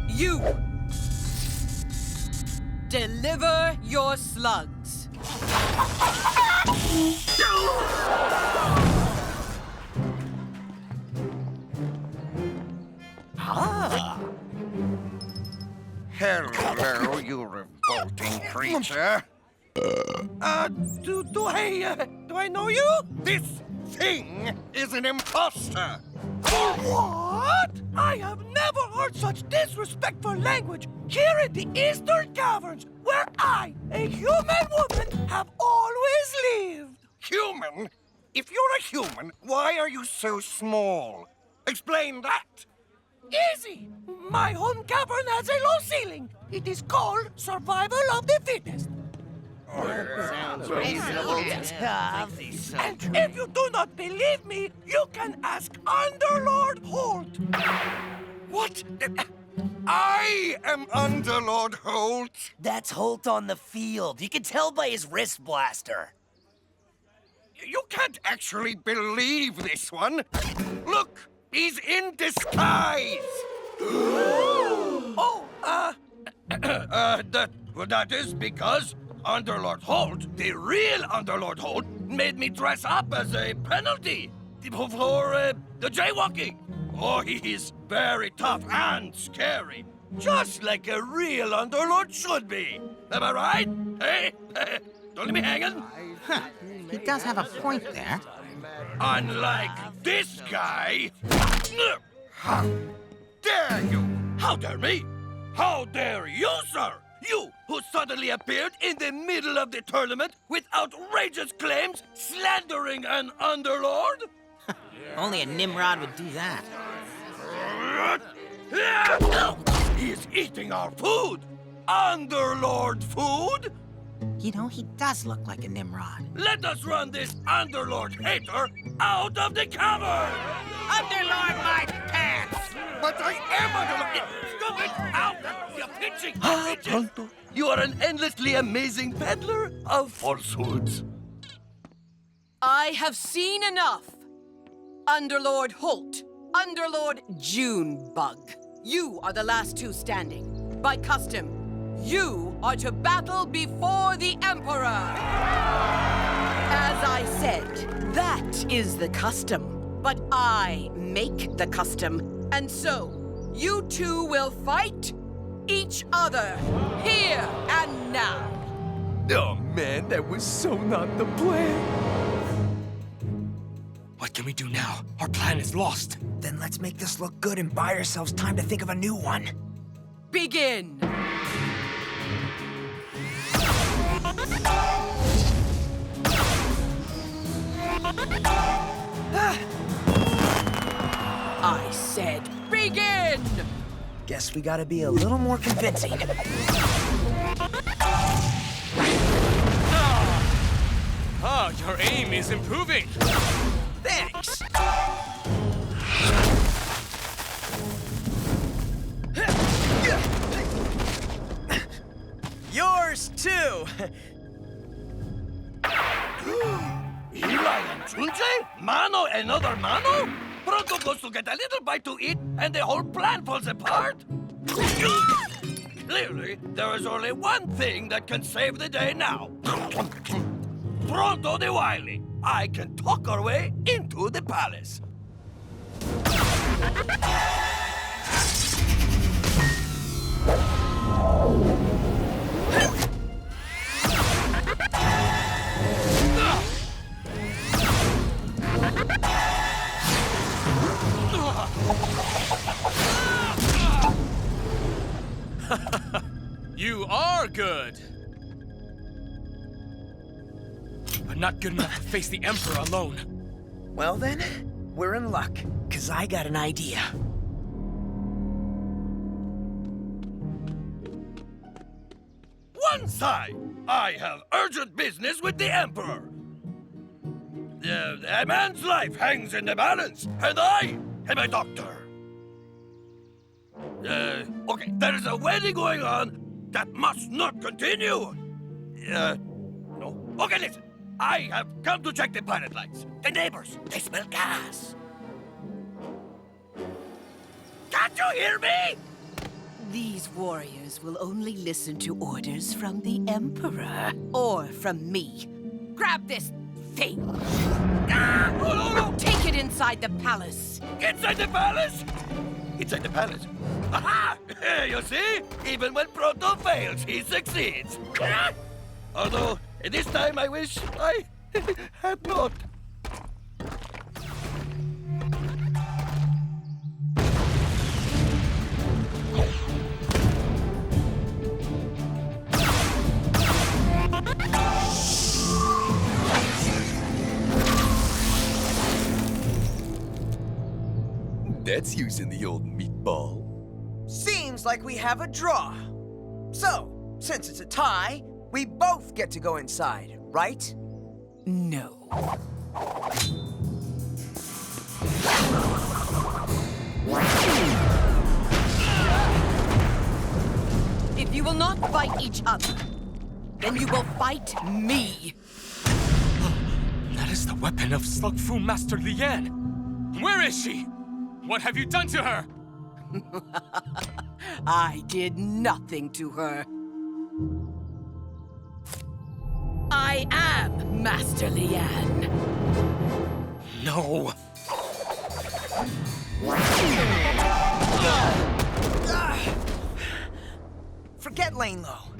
You! Deliver your slugs. Hello, you revolting creature. Do I know you? This thing is an imposter. What? I have never heard such disrespectful language here in the Eastern Caverns, where I, a human woman, have always lived. Human? If you're a human, why are you so small? Explain that. Easy. My home cavern has a low ceiling. It is called survival of the fittest. Sounds reasonable. And if you do not believe me, you can ask Underlord Holt. What? I am Underlord Holt. That's Holt on the field. You can tell by his wrist blaster. You can't actually believe this one. Look, he's in disguise. That is because Underlord Holt, the real Underlord Holt, made me dress up as a penalty for the jaywalking. Oh, he's very tough and scary, just like a real Underlord should be. Am I right? Hey, don't leave me hanging. Huh. He does have a point there. Unlike this guy. How dare you? How dare me? How dare you, sir? You, who suddenly appeared in the middle of the tournament with outrageous claims, slandering an Underlord? Only a Nimrod would do that. He is eating our food! Underlord food? You know, he does look like a Nimrod. Let us run this Underlord hater out of the cavern! Underlord my pants! But I am Underlord! Stupid! Out! You're pitching! You are an endlessly amazing peddler of falsehoods. I have seen enough. Underlord Holt, Underlord Junebug. You are the last two standing. By custom, you are to battle before the Emperor. As I said, that is the custom. But I make the custom. And so, you two will fight each other, here and now. Oh man, that was so not the plan. What can we do now? Our plan is lost. Then let's make this look good and buy ourselves time to think of a new one. Begin! I said begin! Guess we gotta be a little more convincing. Your aim is improving. Thanks! Yours too! Eli and Junji? Mano another mano? Pronto goes to get a little bite to eat, and the whole plan falls apart? Clearly, there is only one thing that can save the day now. Pronto the Wily. I can talk our way into the palace. You are good. But not good enough to face the Emperor alone. Well then, we're in luck, 'cause I got an idea. One side, I have urgent business with the Emperor. A man's life hangs in the balance, and I am a doctor. Okay, there is a wedding going on that must not continue. No. Okay, listen. I have come to check the planet lights. The neighbors, they smell gas. Can't you hear me? These warriors will only listen to orders from the Emperor. Or from me. Grab this thing. No. Take it inside the palace. Inside the palace? Inside the palace? Aha! You see? Even when Proto fails, he succeeds. Although, this time I wish I had not. That's using the old meatball. Seems like we have a draw. So, since it's a tie, we both get to go inside, right? No. If you will not fight each other, then you will fight me. That is the weapon of Slugfu Master Lian. Where is she? What have you done to her? I did nothing to her. I am Master Lian. No. Forget laying low.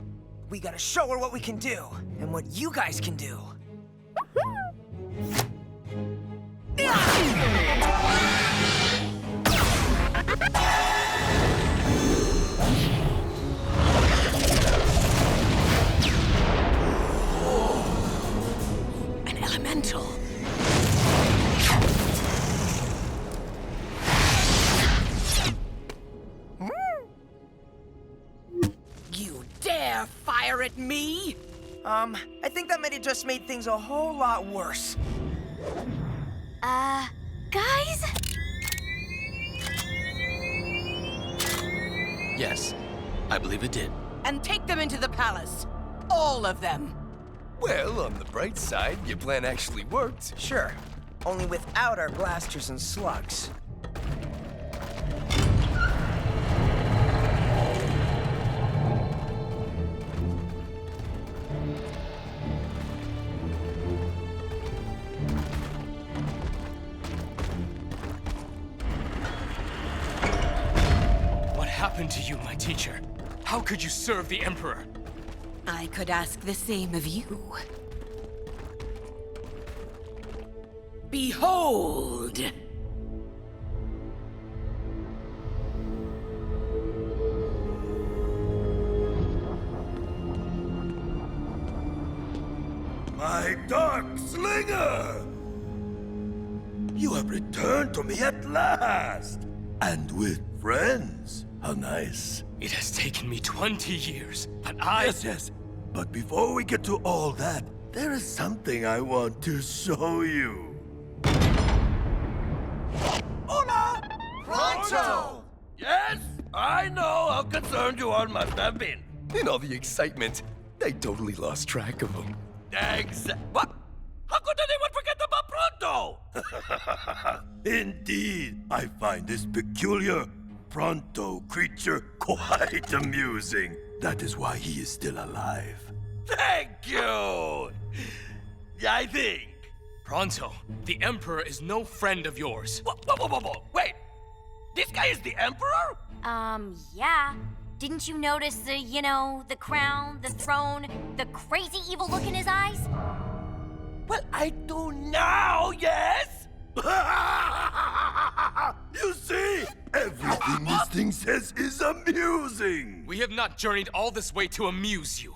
We gotta show her what we can do, and what you guys can do. An elemental. You dare fire at me? I think that might have just made things a whole lot worse. Guys? Yes, I believe it did. And take them into the palace. All of them. Well, on the bright side, your plan actually worked. Sure, only without our blasters and slugs. What happened to you, my teacher? How could you serve the Emperor? I could ask the same of you. Behold! My Dark Slinger! You have returned to me at last! And with friends. How nice. It has taken me 20 years, but Yes. But before we get to all that, there is something I want to show you. Hola! Pronto! Yes, I know how concerned you all must have been. In all the excitement, I totally lost track of him. What? How could anyone forget about Pronto? Indeed, I find this peculiar Pronto creature quite amusing. That is why he is still alive. Thank you! I think. Pronto, the Emperor is no friend of yours. Whoa. Wait! This guy is the Emperor? Yeah. Didn't you notice the crown, the throne, the crazy evil look in his eyes? Well, I do now, yes? You see? Everything this thing says is amusing! We have not journeyed all this way to amuse you.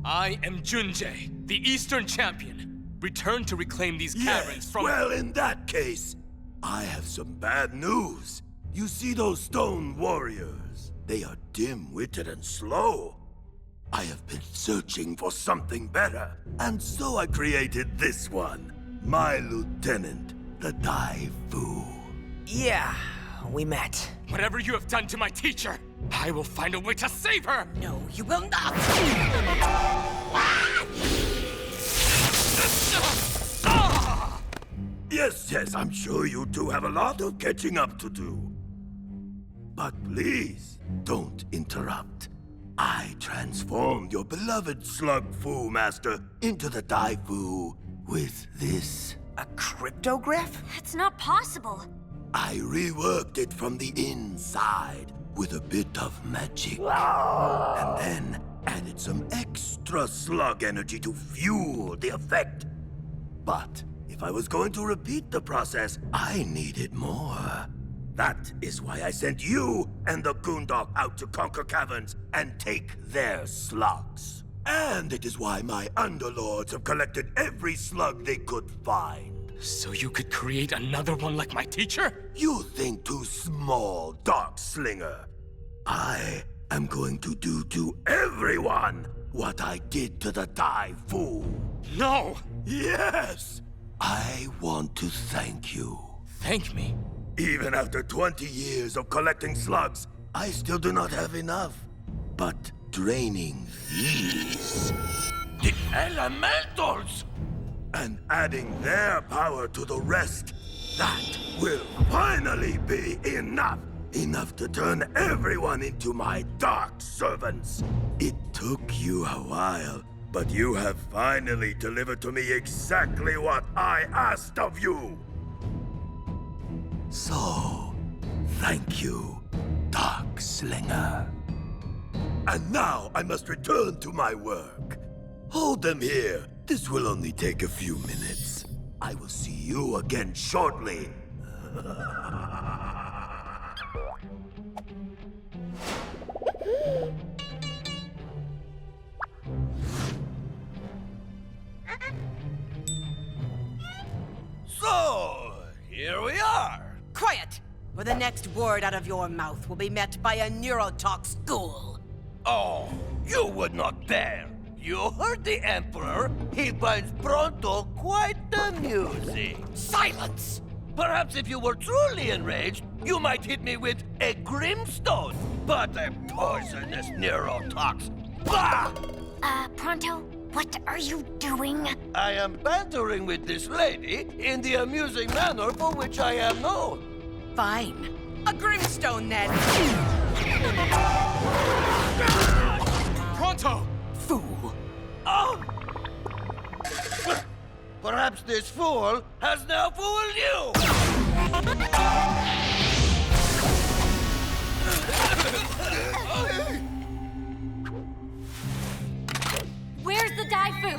I am Junjie, the Eastern Champion. Return to reclaim these caverns from— Well, in that case, I have some bad news. You see those stone warriors? They are dim-witted and slow. I have been searching for something better, and so I created this one. My lieutenant, the Dai Fu. Yeah, we met. Whatever you have done to my teacher, I will find a way to save her! No, you will not! Yes, I'm sure you two have a lot of catching up to do. But please, don't interrupt. I transformed your beloved Slug Fu Master into the Dai Fu with this. A cryptoglyph? That's not possible. I reworked it from the inside with a bit of magic. And then added some extra slug energy to fuel the effect. But if I was going to repeat the process, I needed more. That is why I sent you and the Goondog out to conquer caverns and take their slugs. And it is why my underlords have collected every slug they could find. So you could create another one like my teacher? You think too small, Dark Slinger. I am going to do to everyone what I did to the Dai Fu. No! Yes! I want to thank you. Thank me? Even after 20 years of collecting slugs, I still do not have enough. But draining these... The elementals! And adding their power to the rest, that will finally be enough! Enough to turn everyone into my dark servants. It took you a while, but you have finally delivered to me exactly what I asked of you. So, thank you, Dark Slinger. And now I must return to my work. Hold them here. This will only take a few minutes. I will see you again shortly. So, here we are. Quiet! For the next word out of your mouth will be met by a neurotox ghoul. Oh, you would not dare. You heard the Emperor. He finds Pronto quite amusing. Silence! Perhaps if you were truly enraged, you might hit me with a Grimstone. But a poisonous neurotox. Bah! Pronto, what are you doing? I am bantering with this lady in the amusing manner for which I am known. Fine. A Grimstone, then. Pronto! Fool. Oh! Perhaps this fool has now fooled you! Where's the Dai Fu?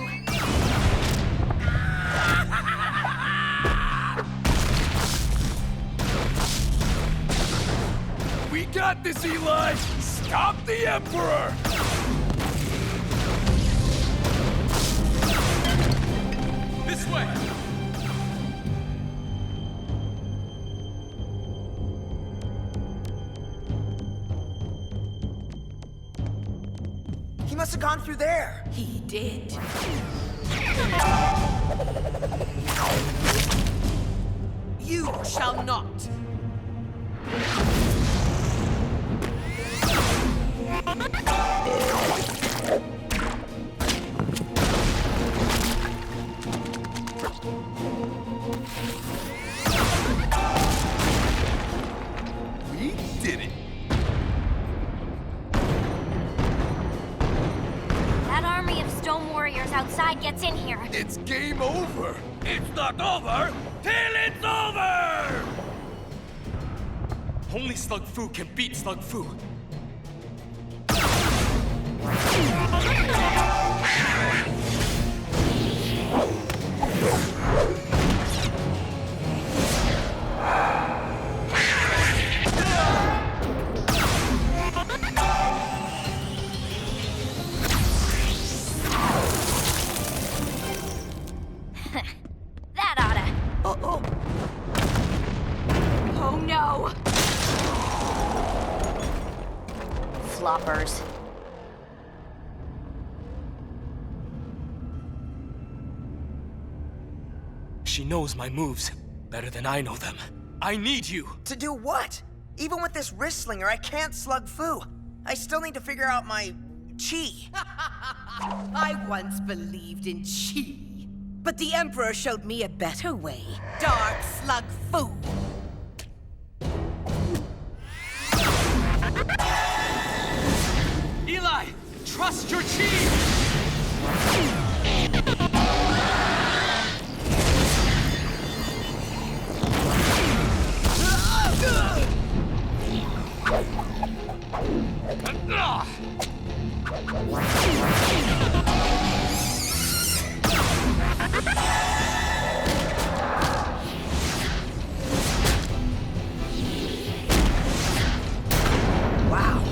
We got this, Eli! Stop the Emperor! This way! He must have gone through there. He did. You shall not. We did it. That army of stone warriors outside gets in here. It's game over. It's not over till it's over! Only Slug Fu can beat Slug Fu. That oughta. Oh no! Floppers. She knows my moves better than I know them. I need you! To do what? Even with this wrist slinger, I can't slug Fu. I still need to figure out my chi. I once believed in chi, but the Emperor showed me a better way. Dark Slug Fu. Eli! Trust your chi! Wow.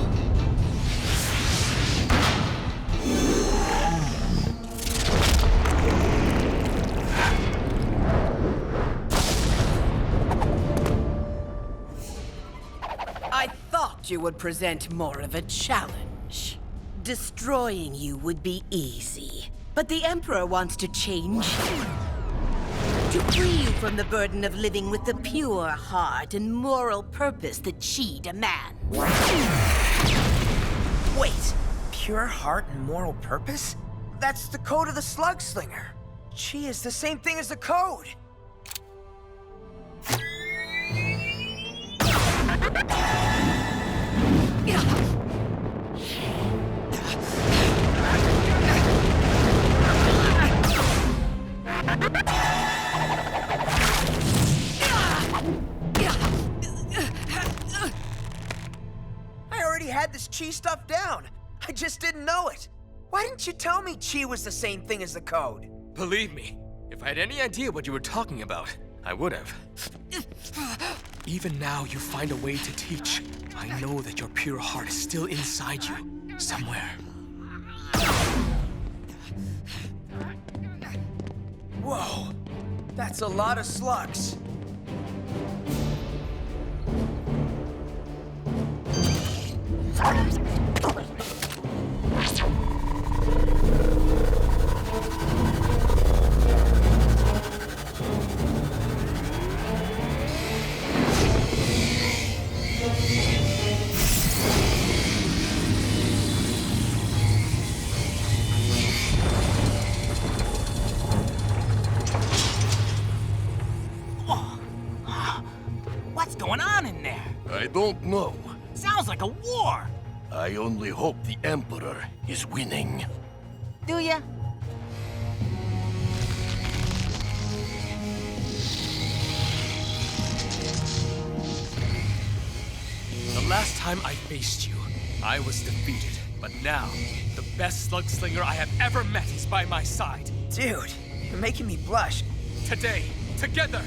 I thought you would present more of a challenge. Destroying you would be easy, but the Emperor wants to change you. To free you from the burden of living with the pure heart and moral purpose that Chi demands. Wait, pure heart and moral purpose? That's the code of the Slugslinger. Chi is the same thing as the code. I already had this Chi stuff down. I just didn't know it. Why didn't you tell me Chi was the same thing as the code? Believe me, if I had any idea what you were talking about, I would have. Even now, you find a way to teach. I know that your pure heart is still inside you, somewhere. Whoa, that's a lot of slugs. What's going on in there? I don't know. Sounds like a war. I only hope the Emperor is winning. Do ya? The last time I faced you, I was defeated. But now, the best Slugslinger I have ever met is by my side. Dude, you're making me blush. Today, together,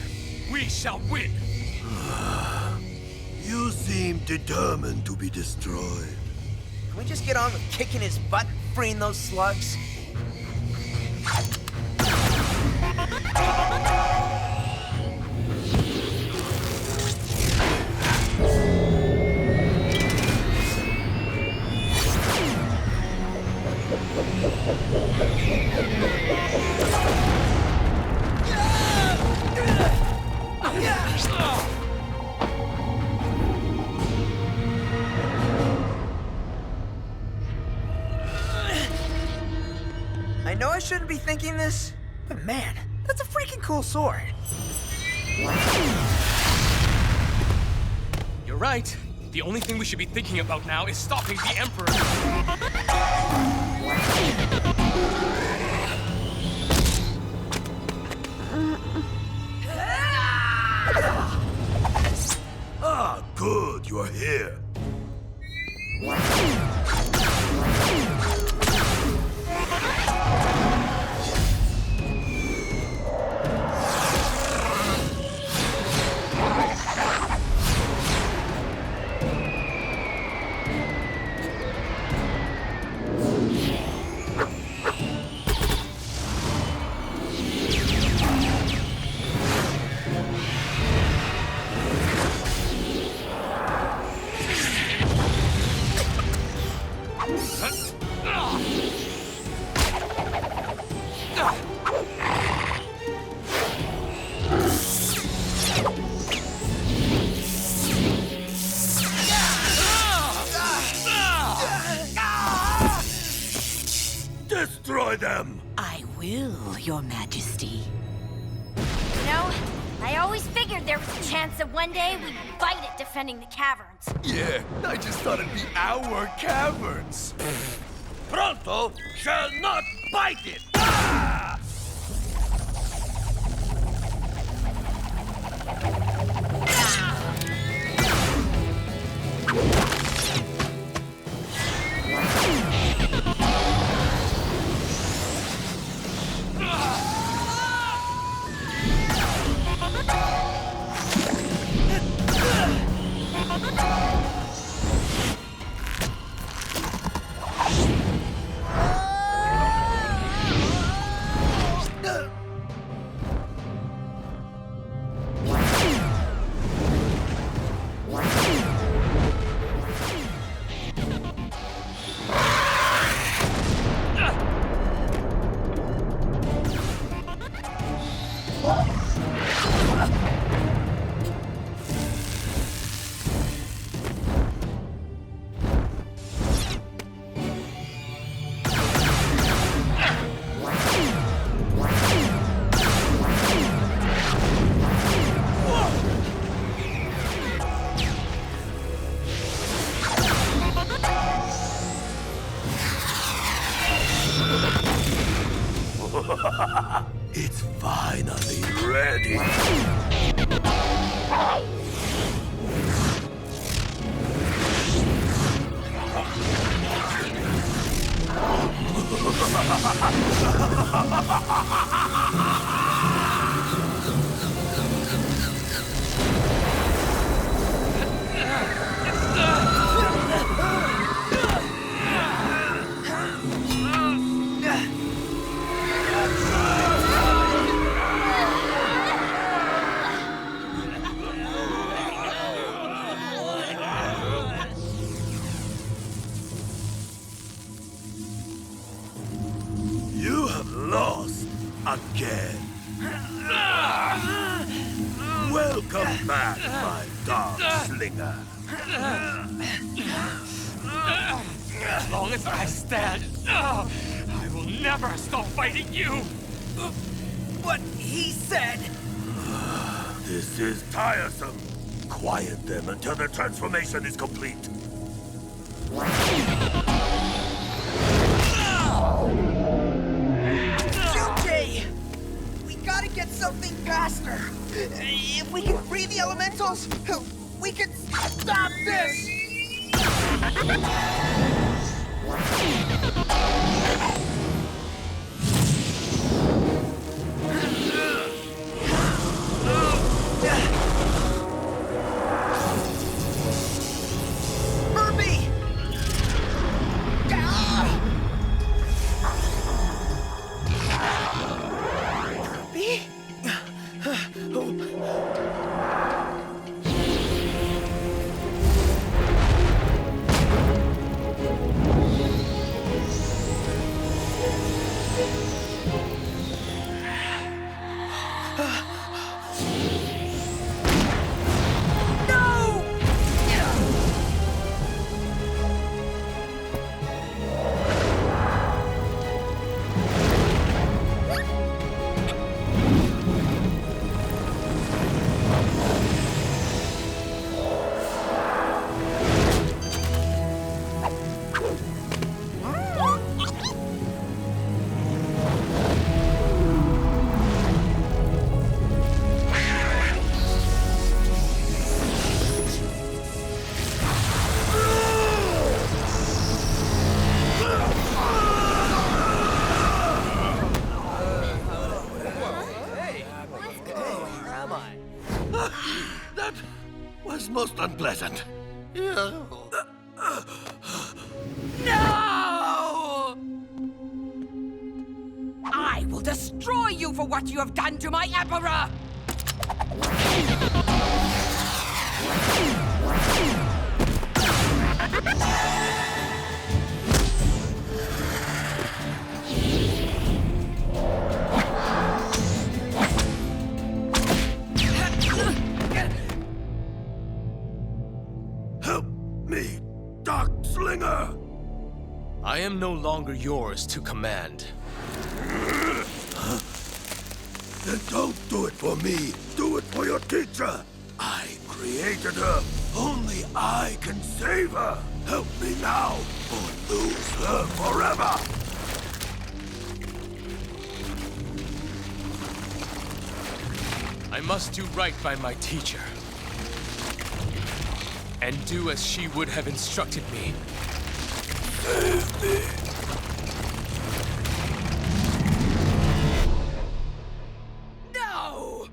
we shall win! You seem determined to be destroyed. Can we just get on with kicking his butt and freeing those slugs? I shouldn't be thinking this, but man, that's a freaking cool sword. You're right. The only thing we should be thinking about now is stopping the Emperor. Ah, good, you're here. Destroy them! I will, Your Majesty. You know, I always figured there was a chance that one day we'd fight it defending the caverns. Yeah, I just thought it'd be our caverns. Pronto shall not bite it! Ah! It's finally ready. You have lost again. Welcome back, my dark slinger. As long as I stand, I will never stop fighting you! But he said... This is tiresome. Quiet them until their transformation is complete. Jay! We gotta get something past her. If we can free the elementals, we can stop this! Burpee! pleasant. No! I will destroy you for what you have done to my Emperor! Help me, Darkslinger! I am no longer yours to command. Then don't do it for me. Do it for your teacher. I created her. Only I can save her. Help me now, or lose her forever. I must do right by my teacher. And do as she would have instructed me. Save me. No!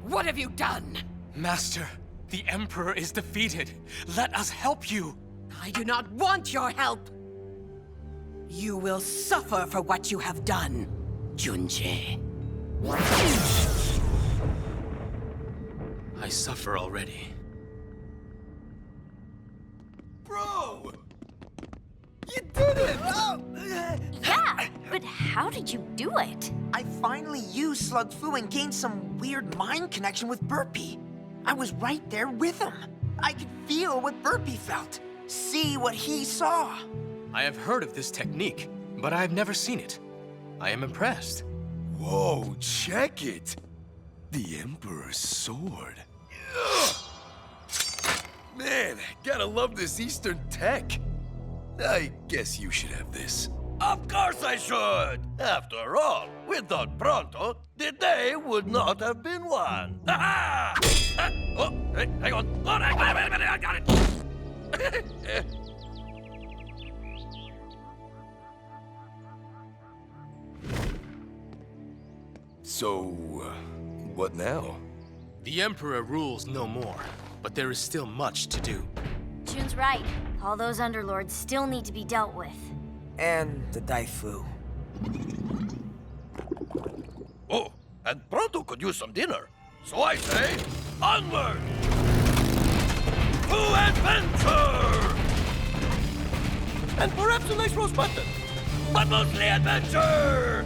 What have you done? Master, the Emperor is defeated. Let us help you. I do not want your help. You will suffer for what you have done, Junji. I suffer already. Bro! You did it! Yeah, but how did you do it? I finally used Slug Fu and gained some weird mind connection with Burpee. I was right there with him. I could feel what Burpee felt, see what he saw. I have heard of this technique, but I have never seen it. I am impressed. Whoa, check it! The Emperor's sword. Man, gotta love this Eastern tech. I guess you should have this. Of course I should! After all, without Pronto, the day would not have been won. Ha ha! Oh, hey, hang on. Oh, I got it! So, what now? The Emperor rules no more, but there is still much to do. Jun's right. All those underlords still need to be dealt with. And the Daifu. Oh, and Pronto could use some dinner. So I say, onward! To adventure! And perhaps a nice roast mutton. But mostly adventure!